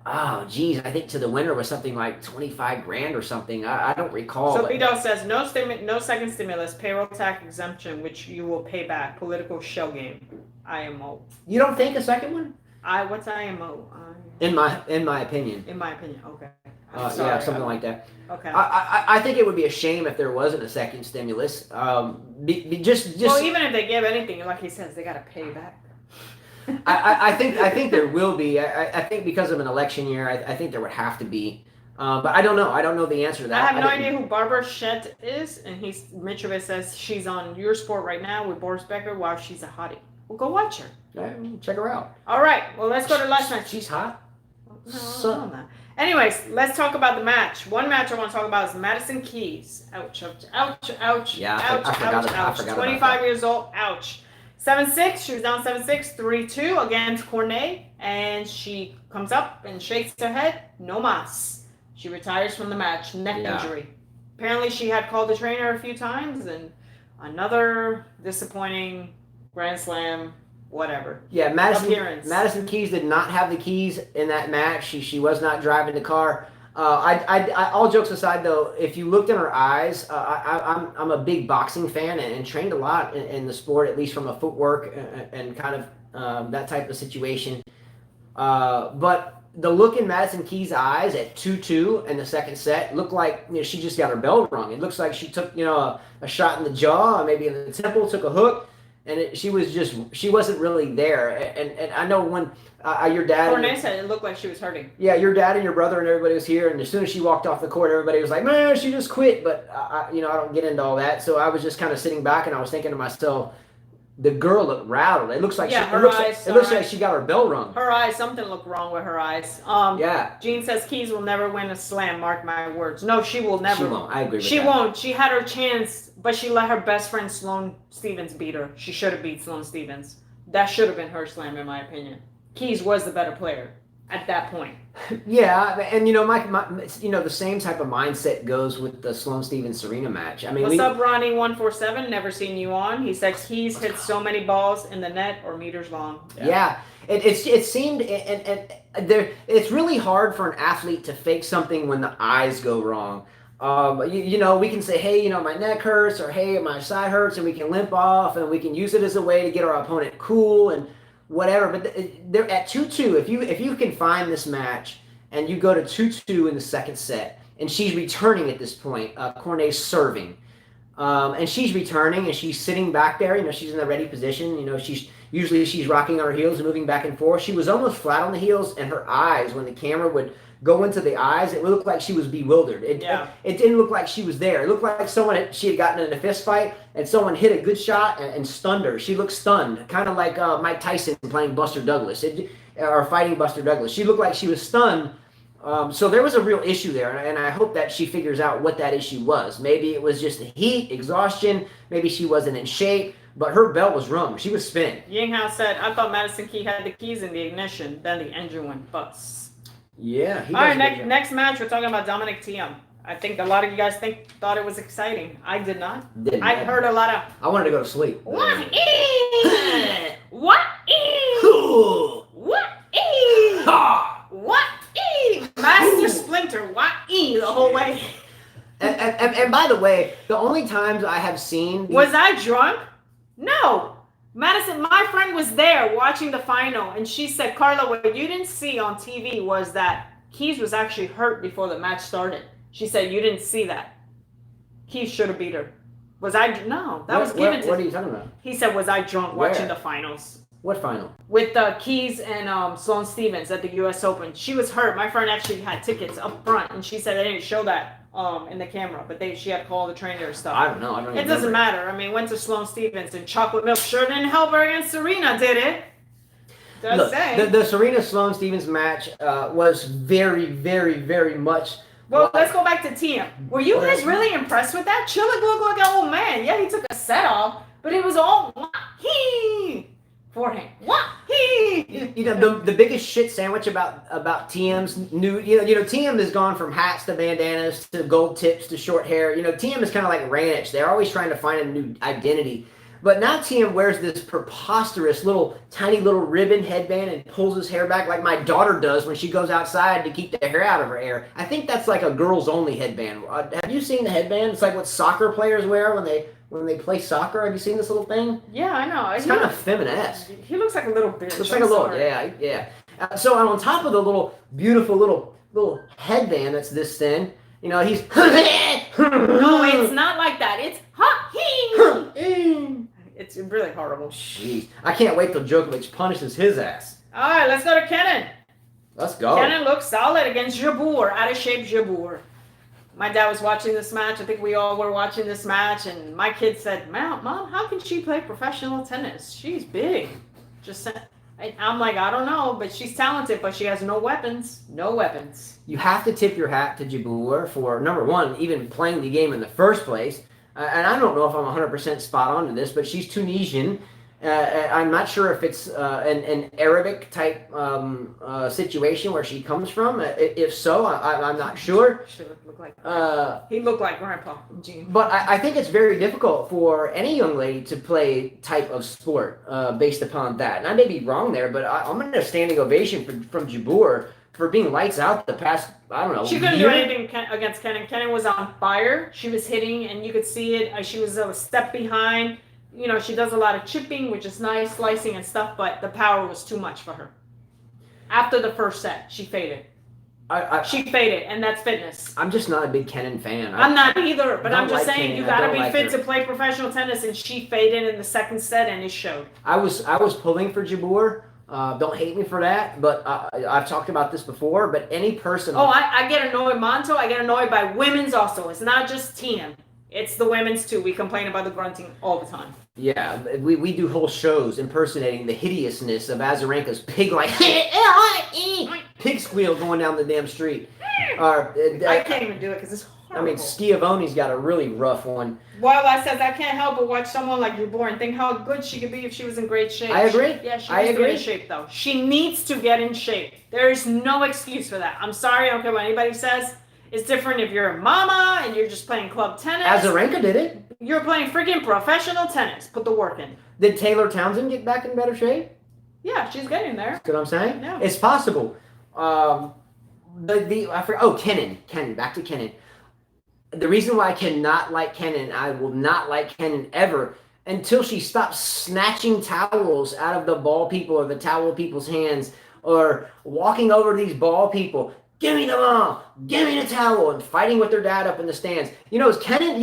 oh, geez, I think to the winner was something like 25 grand or something. I don't recall. So Bidal says, no second stimulus, payroll tax exemption, which you will pay back, political shell game, IMO. You don't think a second one? What's IMO? In my opinion. In my opinion, okay. Yeah, something like that. Okay. I think it would be a shame if there wasn't a second stimulus. Just. Well, even if they give anything, like he says, they got to pay back. I think there will be. I think because of an election year, I think there would have to be. But I don't know. I don't know the answer to that. I have no idea who Barbara Schett is, and Mitrovic says she's on Your Sport right now with Boris Becker. Wow, she's a hottie. Well, go watch her. Check her out. All right. Well, let's go to last match. She's hot. No, not. Anyways, let's talk about the match. One match I want to talk about is Madison Keys. Ouch, ouch, ouch, ouch, yeah, ouch. 25 years old. Ouch. 7-6. She was down 7-6. 3-2 against Cornet, and she comes up and shakes her head. No mas. She retires from the match. Neck injury. Apparently, she had called the trainer a few times, and another disappointing Grand Slam. Whatever. Yeah, Madison Keys did not have the keys in that match. She was not driving the car. I all jokes aside, though, if you looked in her eyes, I'm a big boxing fan and trained a lot in the sport, at least from a footwork and kind of that type of situation. But the look in Madison Keys' eyes at 2-2 in the second set looked like she just got her bell rung. It looks like she took a shot in the jaw, maybe in the temple, took a hook. And she wasn't really there. And I know when your dad... Cornet said it looked like she was hurting. Yeah, your dad and your brother and everybody was here. And as soon as she walked off the court, everybody was like, man, she just quit. But, I don't get into all that. So I was just kind of sitting back and I was thinking to myself, the girl looked rattled. It looks like it looks like she got her bell rung. Her eyes, something looked wrong with her eyes. Gene says Keys will never win a slam. Mark my words. No, she will never. She won't. I agree with that. She won't. She had her chance, but she let her best friend Sloane Stevens beat her. She should have beat Sloane Stevens. That should have been her slam, in my opinion. Keys was the better player at that point. Yeah, and my the same type of mindset goes with the Sloane Stevens Serena match. I mean, what's up, Ronnie 147? Never seen you on. He said Keys hit so many balls in the net or meters long. Yeah. It seemed and it's really hard for an athlete to fake something when the eyes go wrong. We can say, hey, my neck hurts, or hey, my side hurts, and we can limp off, and we can use it as a way to get our opponent cool and whatever. But they're at 2-2. If you can find this match and you go to 2-2 in the second set, and she's returning at this point, Cornet's serving, and she's returning and she's sitting back there. She's in the ready position. She's rocking on her heels and moving back and forth. She was almost flat on the heels, and her eyes, when the camera would go into the eyes, it looked like she was bewildered. It didn't look like she was there. It looked like she had gotten in a fist fight and someone hit a good shot and stunned her. She looked stunned, kind of like Mike Tyson playing Buster Douglas or fighting Buster Douglas. She looked like she was stunned. So there was a real issue there, and I hope that she figures out what that issue was. Maybe it was just the heat, exhaustion. Maybe she wasn't in shape, but her bell was rung. She was spinning. Yinghao said, I thought Madison Key had the keys in the ignition, then the engine went bust. Yeah. All right, next match, we're talking about Dominic Thiem. I think a lot of you guys thought it was exciting. I did not. I heard a lot of... I wanted to go to sleep. What? Master Splinter. What? The whole way. And by the way, the only times I have seen... Was I drunk? No. Madison, my friend was there watching the final, and she said, Carla, what you didn't see on TV was that Keys was actually hurt before the match started. She said, you didn't see that. Keys should have beat her. Was I? No, that was given to... What are you talking about? He said, was I drunk watching the finals? What final? With Keys and Sloane Stevens at the U.S. Open. She was hurt. My friend actually had tickets up front, and she said they didn't show that in the camera, but she had called the trainer and stuff. I don't know. It doesn't matter. I mean, went to Sloane Stevens, and chocolate milk sure didn't help her against Serena, did it? Just Look, saying. the Serena Sloane Stevens match was very, very, very much. Well, let's go back to Tiem. Were you guys really impressed with that? Chilik looked like an old man. Yeah, he took a set off, but it was all he forehand. He. You know, the biggest shit sandwich about Tiem's new. Tiem has gone from hats to bandanas to gold tips to short hair. Tiem is kind of like Ranch. They're always trying to find a new identity. But now Tiem wears this preposterous tiny little ribbon headband and pulls his hair back like my daughter does when she goes outside to keep the hair out of her hair. I think that's like a girls only headband. Have you seen the headband? It's like what soccer players wear when they play soccer. Have you seen this little thing? Yeah, I know. It's kind of feminine-esque. He looks like a little bitch. Looks like a little, yeah. So on top of the beautiful little headband that's this thin, he's. No, it's not like that. It's It's really horrible. Jeez. I can't wait till Djokovic punishes his ass. All right, let's go to Kenin. Let's go. Kenin looks solid against Jabeur, out of shape Jabeur. My dad was watching this match. I think we all were watching this match, and my kid said, Mom, how can she play professional tennis? She's big. Just said, I'm like, I don't know, but she's talented, but she has no weapons. No weapons. You have to tip your hat to Jabeur for, number one, even playing the game in the first place. And I don't know if I'm 100% spot on to this, but she's Tunisian. I'm not sure if it's an Arabic type situation where she comes from. If so, I'm not sure. He looked like Grandpa. Gene. But I think it's very difficult for any young lady to play type of sport based upon that. And I may be wrong there, but I'm in a standing ovation from Jabeur for being lights out the past, I don't know. She couldn't do anything against Kenin. Kenin was on fire. She was hitting, and you could see it. She was a step behind. She does a lot of chipping, which is nice, slicing and stuff, but the power was too much for her. After the first set, she faded. She faded, and that's fitness. I'm just not a big Kenin fan. I'm not either, but I'm just saying, Kenin. you got to be fit to play professional tennis, and she faded in the second set, and it showed. I was pulling for Jabeur. Don't hate me for that, but I've talked about this before, but any person... Oh, I get annoyed, Monto. I get annoyed by women's also. It's not just Tiem. It's the women's too. We complain about the grunting all the time. Yeah, we do whole shows impersonating the hideousness of Azarenka's pig-like pig squeal going down the damn street. I can't even do it because it's horrible. I mean, Schiavone's got a really rough one. Well, I says I can't help but watch someone like Jabeur and think how good she could be if she was in great shape. I agree. She needs to get in shape, though. She needs to get in shape. There is no excuse for that. I'm sorry. I don't care what anybody says. It's different if you're a mama and you're just playing club tennis. Azarenka did it. You're playing freaking professional tennis. Put the work in. Did Taylor Townsend get back in better shape? Yeah, she's getting there. That's what I'm saying. Yeah. It's possible. I forgot. Oh, Kenin. Back to Kenin. The reason why I cannot like Kenin, I will not like Kenin ever until she stops snatching towels out of the ball people or the towel people's hands or walking over these ball people. Give me the ball, give me the towel, and fighting with their dad up in the stands. Is Kenin,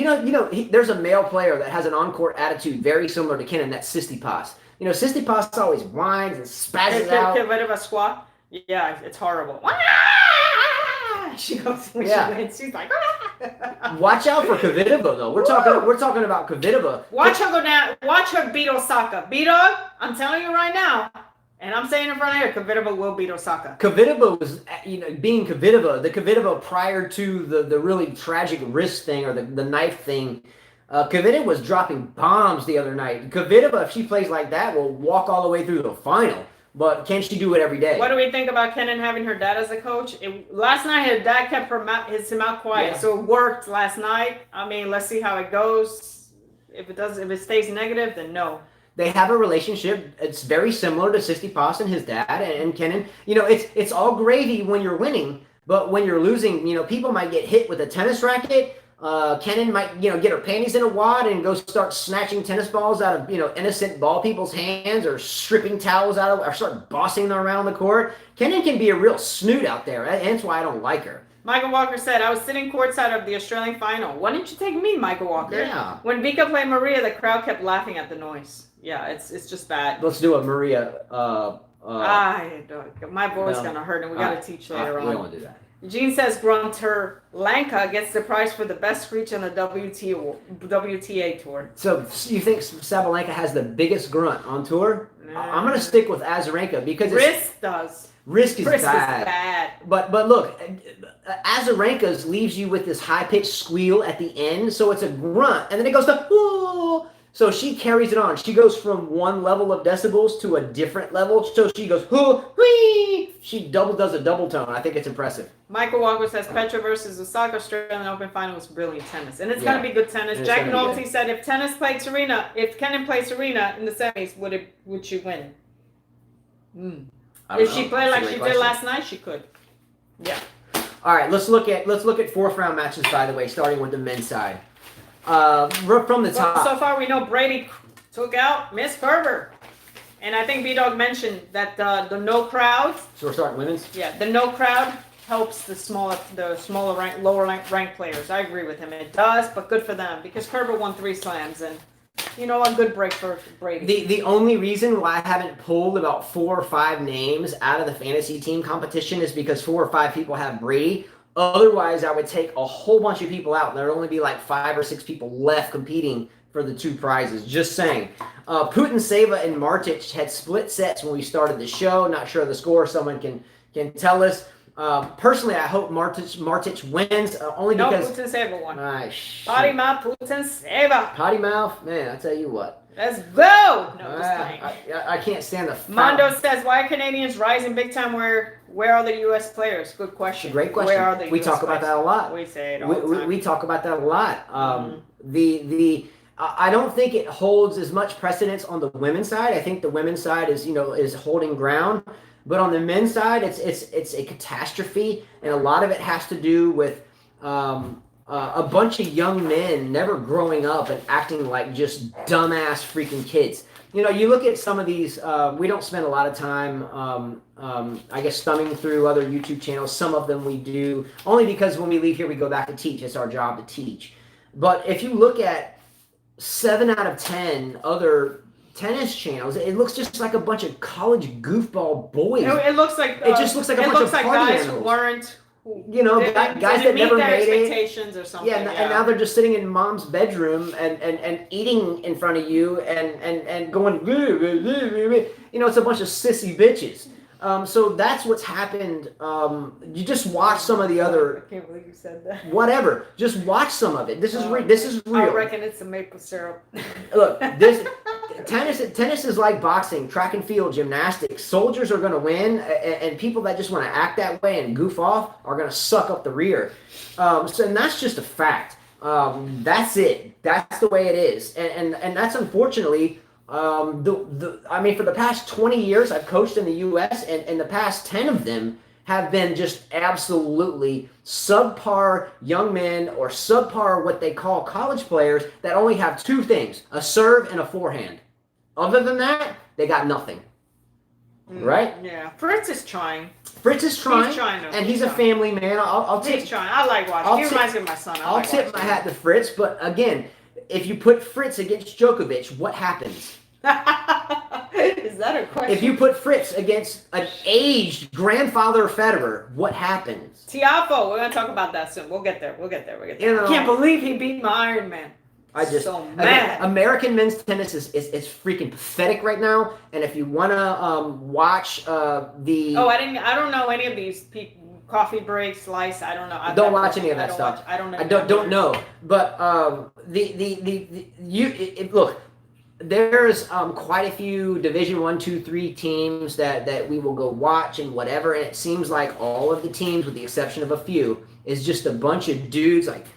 there's a male player that has an on-court attitude very similar to Kenin, that's Tsitsipas. Tsitsipas always whines and spazzes out. Get rid of a squat? Yeah, it's horrible. She goes when she wins. She's like, Watch out for Kvitova, though. We're talking about Kvitova. Watch her go down. Watch her beat Osaka. B-Dog, I'm telling you right now. And I'm saying in front of her, Kvitova will beat Osaka. Kvitova was, being Kvitova, the Kvitova prior to the really tragic wrist thing or the knife thing, Kvitova was dropping bombs the other night. Kvitova, if she plays like that, will walk all the way through the final. But can she do it every day? What do we think about Kenin having her dad as a coach? Last night, her dad kept his mouth quiet, so it worked last night. I mean, let's see how it goes. If it stays negative, then no. They have a relationship. It's very similar to Tsitsipas and his dad and Kenin. It's all gravy when you're winning, but when you're losing, people might get hit with a tennis racket. Kenin might, get her panties in a wad and go start snatching tennis balls out of, innocent ball people's hands or stripping towels out of, or start bossing them around the court. Kenin can be a real snoot out there. And that's why I don't like her. Michael Walker said, I was sitting courtside of the Australian final. Why didn't you take me, Michael Walker? Yeah. When Vika played Maria, the crowd kept laughing at the noise. Yeah, it's just bad. Let's do a Maria. My voice gonna hurt, and we gotta teach later on. We don't want to do that. Eugene says Grunter Lanka gets the prize for the best screech on the WTA tour. So you think Sabalenka has the biggest grunt on tour? I'm going to stick with Azarenka because Risk does. Risk is Risk bad. is bad. But look, Azarenka's leaves you with this high-pitched squeal at the end, so it's a grunt, and then it goes to, whoa. So she carries it on. She goes from one level of decibels to a different level. So she goes, hoo, wee. She does a double tone. I think it's impressive. Michael Walker says Petra versus Osaka Australian Open final was brilliant tennis. And it's going to be good tennis. And Jack it's gonna be Nolte said if Kenin played Serena in the semis, would she win? If she played like she did last night, she could. Yeah. All right, let's look at fourth round matches, by the way, starting with the men's side. From the top. So far, we know Brady took out Miss Kerber. And I think B-Dog mentioned that the no crowd. So we're starting women's? Yeah, the no crowd helps the lower ranked players. I agree with him. It does, but good for them because Kerber won 3 slams and you know, a good break for Brady. The only reason why I haven't pulled about 4 or 5 names out of the fantasy team competition is because 4 or 5 people have Brady. Otherwise, I would take a whole bunch of people out, and there would only be like 5 or 6 people left competing for the 2 prizes. Just saying. Putin-Seva and Martic had split sets when we started the show. Not sure of the score. Someone can tell us. Personally, I hope Martic wins only because... No, Putin-Seva won. Potty mouth, Putin-Seva. Potty mouth? Man, I tell you what. Let's go! No, just playing. I can't stand the... Mondo says, why are Canadians rising big time? Where are the U.S. players? Good question. Great question. Where are the we US talk about players? that a lot. We say it all the time. We talk about that a lot. I don't think it holds as much precedence on the women's side. I think the women's side is holding ground. But on the men's side, it's a catastrophe, and a lot of it has to do with a bunch of young men never growing up and acting like just dumbass freaking kids. You know, you look at some of these. We don't spend a lot of time, I guess, thumbing through other YouTube channels. Some of them we do, only because when we leave here, we go back to teach. It's our job to teach. But if you look at 7 out of 10 other tennis channels, it looks just like a bunch of college goofball boys. It looks like it just looks like a bunch of party guys animals. Who weren't, guys that never made expectations or something. Yeah, and now they're just sitting in mom's bedroom and eating in front of you and going, it's a bunch of sissy bitches. So that's what's happened. You just watch some of the other. I can't believe you said that. Whatever. Just watch some of it. This is real. I reckon it's the maple syrup. Look, tennis is like boxing, track and field, gymnastics. Soldiers are going to win, and people that just want to act that way and goof off are going to suck up the rear. And that's just a fact. That's it. That's the way it is, and that's unfortunately. For the past 20 years, I've coached in the U.S., and the past 10 of them have been just absolutely subpar young men or subpar what they call college players that only have 2 things, a serve and a forehand. Other than that, they got nothing. Right? Yeah. Fritz is trying. He's trying, and he's a family man. He's trying. I like watching. He reminds me of my son. I'll tip my hat to Fritz, but again, if you put Fritz against Djokovic, what happens? Is that a question? If you put Fritz against an aged grandfather Federer, what happens? Tiafoe, we're going to talk about that soon. We'll get there. You know, I can't believe he beat my Iron Man. So mad. Again, American men's tennis is freaking pathetic right now. And if you want to watch the... Oh, I don't know any of these people. Coffee break, slice. I don't know. Don't watch any of that stuff. I don't know. I don't know. But look, there's quite a few Division 1, 2, 3 teams that we will go watch and whatever, and it seems like all of the teams, with the exception of a few, is just a bunch of dudes like,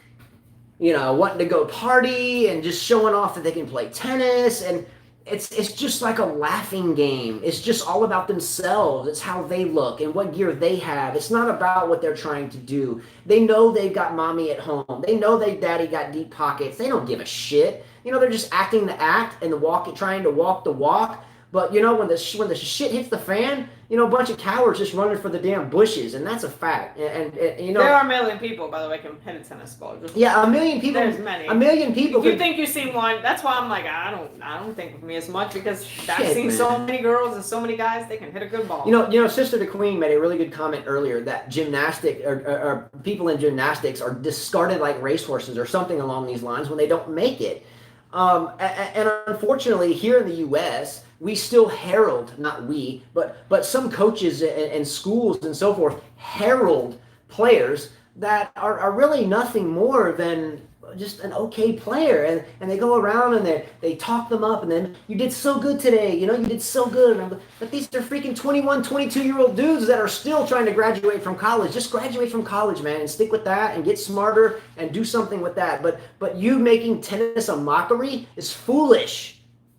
wanting to go party and just showing off that they can play tennis, and it's just like a laughing game. It's just all about themselves. It's how they look and what gear they have. It's not about what they're trying to do. They know they've got mommy at home. They know daddy got deep pockets. They don't give a shit. They're just acting the act and trying to walk the walk. But when the shit hits the fan, a bunch of cowards just running for the damn bushes, and that's a fact. And there are a million people, by the way, can hit a tennis ball. Yeah, a million people. There's many. A million people. If you think you've seen one, that's why I'm like, I don't think of me as much because I've seen so many girls and so many guys, they can hit a good ball. Sister the Queen made a really good comment earlier that gymnastic or people in gymnastics are discarded like racehorses or something along these lines when they don't make it. And unfortunately, here in the U.S., we still herald, not we, but some coaches and schools and so forth herald players that are really nothing more than just an okay player, and they go around and they talk them up, and then you did so good today, you did so good. But these are freaking 21, 22-year-old dudes that are still trying to graduate from college. Just graduate from college, man, and stick with that and get smarter and do something with that. But you making tennis a mockery is foolish.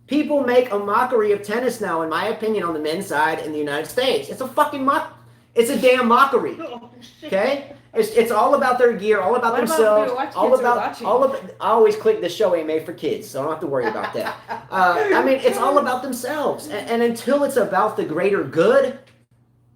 People make a mockery of tennis now, in my opinion, on the men's side in the United States. It's a fucking it's a damn mockery. Okay? It's all about their gear, all about themselves, I always click the show ain't made for kids, so I don't have to worry about that. It's all about themselves. And until it's about the greater good,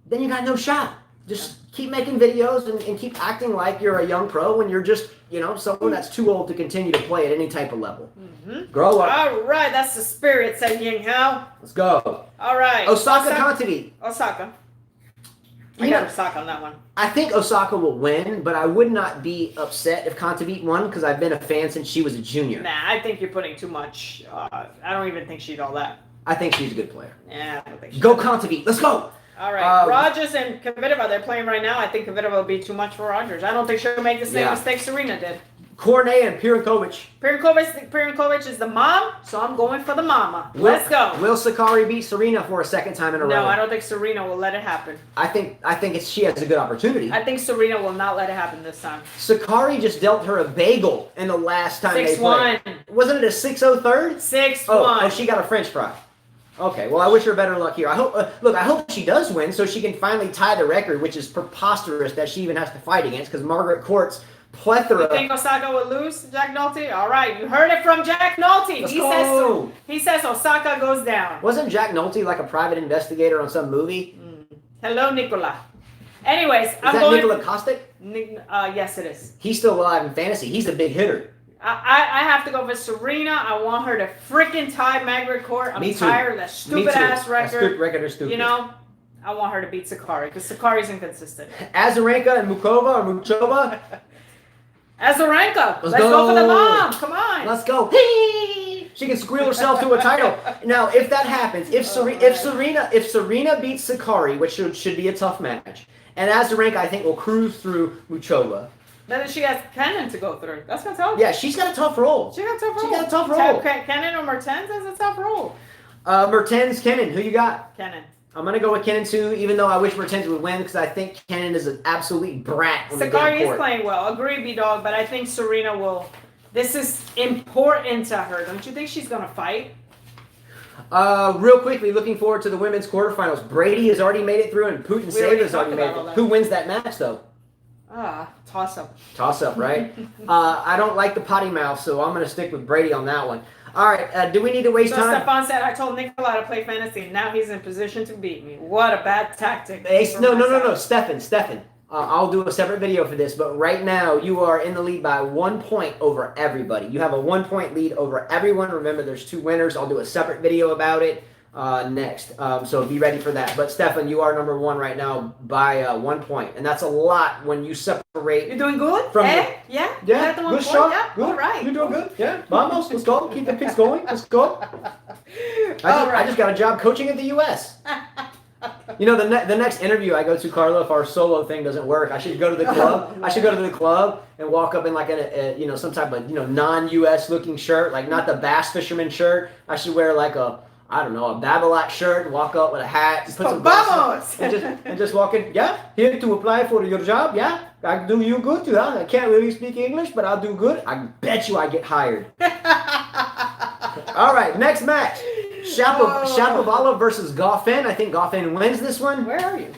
then you got no shot. Just keep making videos and keep acting like you're a young pro when you're just, someone that's too old to continue to play at any type of level. Mm-hmm. Grow up. All right, that's the spirit, said Ying Hao. Let's go. All right. Osaka Kantabeat. Osaka. I got Osaka on that one. I think Osaka will win, but I would not be upset if Kantabeat won because I've been a fan since she was a junior. Nah, I think you're putting too much. I don't even think she's all that. I think she's a good player. Yeah, I don't think Go Kantabeat. Let's go. All right. Rogers and Kvitova, they're playing right now. I think Kvitova will be too much for Rogers. I don't think she'll make the same mistake Serena did. Cornet and Pirinkovic. Pirinkovic is the mom, so I'm going for the mama. Let's go. Will Sakari beat Serena for a second time in a row? No, I don't think Serena will let it happen. I think she has a good opportunity. I think Serena will not let it happen this time. Sakari just dealt her a bagel in the last time they played. 6-1. Wasn't it a 6-0 third? 6-1. Oh, she got a French fry. Okay, well, I wish her better luck here. I hope she does win so she can finally tie the record, which is preposterous that she even has to fight against because Margaret Court's plethora. You think Osaka will lose, Jack Nolte? All right, you heard it from Jack Nolte. He says Osaka goes down. Wasn't Jack Nolte like a private investigator on some movie? Hello, Nicola. Anyways, is that Nikola Kostic? Yes, it is. He's still alive in fantasy. He's the big hitter. I have to go for Serena. I want her to freaking tie Margaret Court. I'm tired of that stupid-ass record. That record is stupid. I want her to beat Sakari because Sakari's inconsistent. Azarenka and Muchova. Azarenka. Let's go for the mom. Come on. Let's go. She can squeal herself to a title. Now, if that happens, if Serena beats Sakari, which should be a tough match, and Azarenka, I think, will cruise through Muchova. Then she has Kenin to go through. That's gonna tough. Yeah, she's got a tough role. She got a tough role. Kenin or Mertens has a tough role. Mertens, Kenin. Who you got? Kenin. I'm going to go with Kenin too, even though I wish Mertens would win because I think Kenin is an absolute brat. Sakari is playing well. Agree, B-Dog, but I think Serena will. This is important to her. Don't you think she's going to fight? Real quickly, looking forward to the women's quarterfinals. Brady has already made it through and Putin has already made it through. Who wins that match, though? Toss-up. Toss-up, right? I don't like the potty mouth, so I'm going to stick with Brady on that one. All right, do we need to waste time? Stefan said, I told Nicola to play fantasy, and now he's in position to beat me. What a bad tactic. No. Stefan. I'll do a separate video for this, but right now you are in the lead by 1 point over everybody. You have a 1 point lead over everyone. Remember, there's 2 winners. I'll do a separate video about it next. So be ready for that. But Stefan, you are number 1 right now by 1 point, and that's a lot when you separate. You're doing good? Yeah. Good shot. Yeah. Good. All right. You're doing good. Yeah. Vamos. Let's go. Keep the picks going. Let's go. I just got a job coaching at the U.S. The next interview I go to, Carla, if our solo thing doesn't work, I should go to the club. I should go to the club and walk up in like some type of non-U.S. looking shirt, like not the bass fisherman shirt. I should wear like a Babolat shirt and walk up with a hat and put some glasses and just walk in. Yeah, here to apply for your job. Yeah, I do you good too. Huh? I can't really speak English, but I'll do good. I bet you I get hired. All right, next match. Shapovalov versus Goffin. I think Goffin wins this one. Where are you?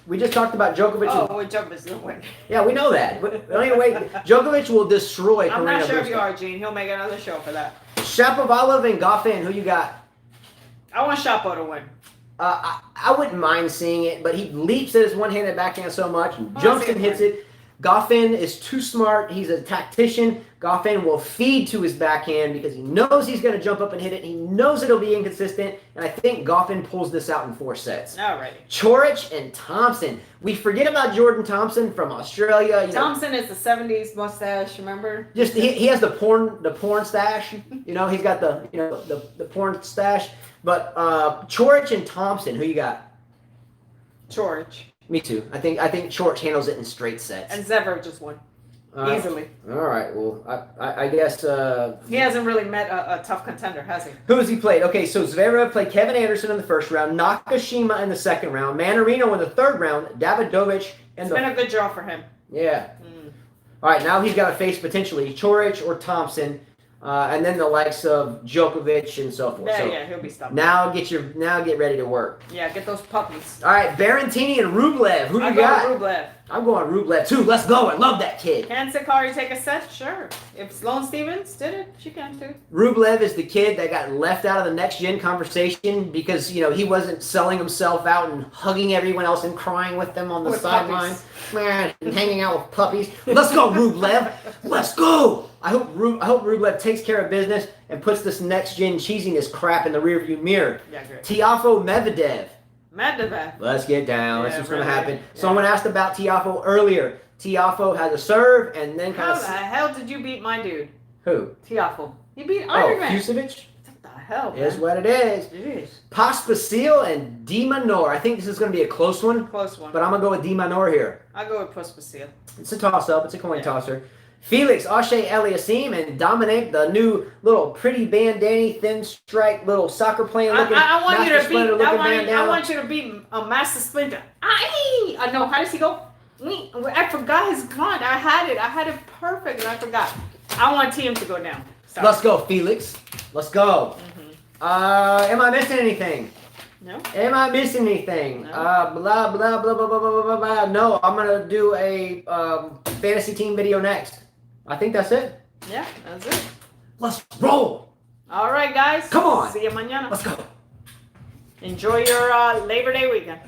We just talked about Djokovic. Djokovic will win. Yeah, we know that. But anyway, Djokovic will destroy Karina. I'm not sure if you are, Gene. He'll make another show for that. Shapovalov and Goffin. Who you got? I want Shapo to win. I wouldn't mind seeing it, but he leaps at his one-handed backhand so much and jumps and hits it. Goffin is too smart. He's a tactician. Goffin will feed to his backhand because he knows he's going to jump up and hit it. He knows it'll be inconsistent, and I think Goffin pulls this out in 4 sets. Alrighty. Coric and Thompson. We forget about Jordan Thompson from Australia. You know, Thompson is the 70s mustache, remember? just he has the porn stash. You know, he's got the porn stash. But Coric and Thompson, who you got? George. Me too. I think Coric handles it in straight sets. And Zverev just won. Easily. All right. Well, I guess he hasn't really met a tough contender, has he? Who has he played? Okay, so Zverev played Kevin Anderson in the first round, Nakashima in the second round, Manarino in the third round, Davidovich in It's the... been a good draw for him. Yeah. All right, now he's got to face potentially Coric or Thompson, and then the likes of Djokovic and so forth. Yeah, he'll be stubborn. Now get ready to work. Yeah, get those puppies. All right, Berrettini and Rublev. Who you got? Rublev. I'm going Rublev too. Let's go. I love that kid. Can Sakari take a set? Sure. If Sloane Stevens did it, she can too. Rublev is the kid that got left out of the next gen conversation because he wasn't selling himself out and hugging everyone else and crying with them on the With sideline, puppies. man, and hanging out with puppies. Let's go, Rublev. Let's go. I hope Rublev takes care of business and puts this next gen cheesiness crap in the rearview mirror. Yeah, great. Tiafoe Medvedev. Medvedev. Let's get down. That's Yeah, what's going to really, happen. yeah. Someone asked about Tiafoe earlier. Tiafoe has a serve and then kind How of... the hell did you beat my dude? Who? Tiafoe. You beat Oh, Iron Man. Kusevich? What the hell, man? Is what it is. It is. Pospisil and Dimanor. I think this is going to be a close one, Close one. but I'm going to go with Dimanor here. I'll go with Pospisil. It's a toss-up. It's a coin Yeah. tosser. Felix Auger-Aliassime and Dominic, the new little pretty bandana, thin stripe, little soccer playing looking. I want you Master to beat. Splinter looking I bandana. want you to beat Master Splinter. I know. How does he go? I forgot his grunt. I had it perfect, and I forgot. I want Team to go down. Sorry. Let's go, Felix. Let's go. Am I missing anything? No. Am I missing anything? No. Blah, blah, blah, blah, blah, blah, blah, blah. No, I'm going to do a fantasy team video next. I think that's it. Yeah, that's it. Let's roll. All right, guys. Come on. See you mañana. Let's go. Enjoy your Labor Day weekend.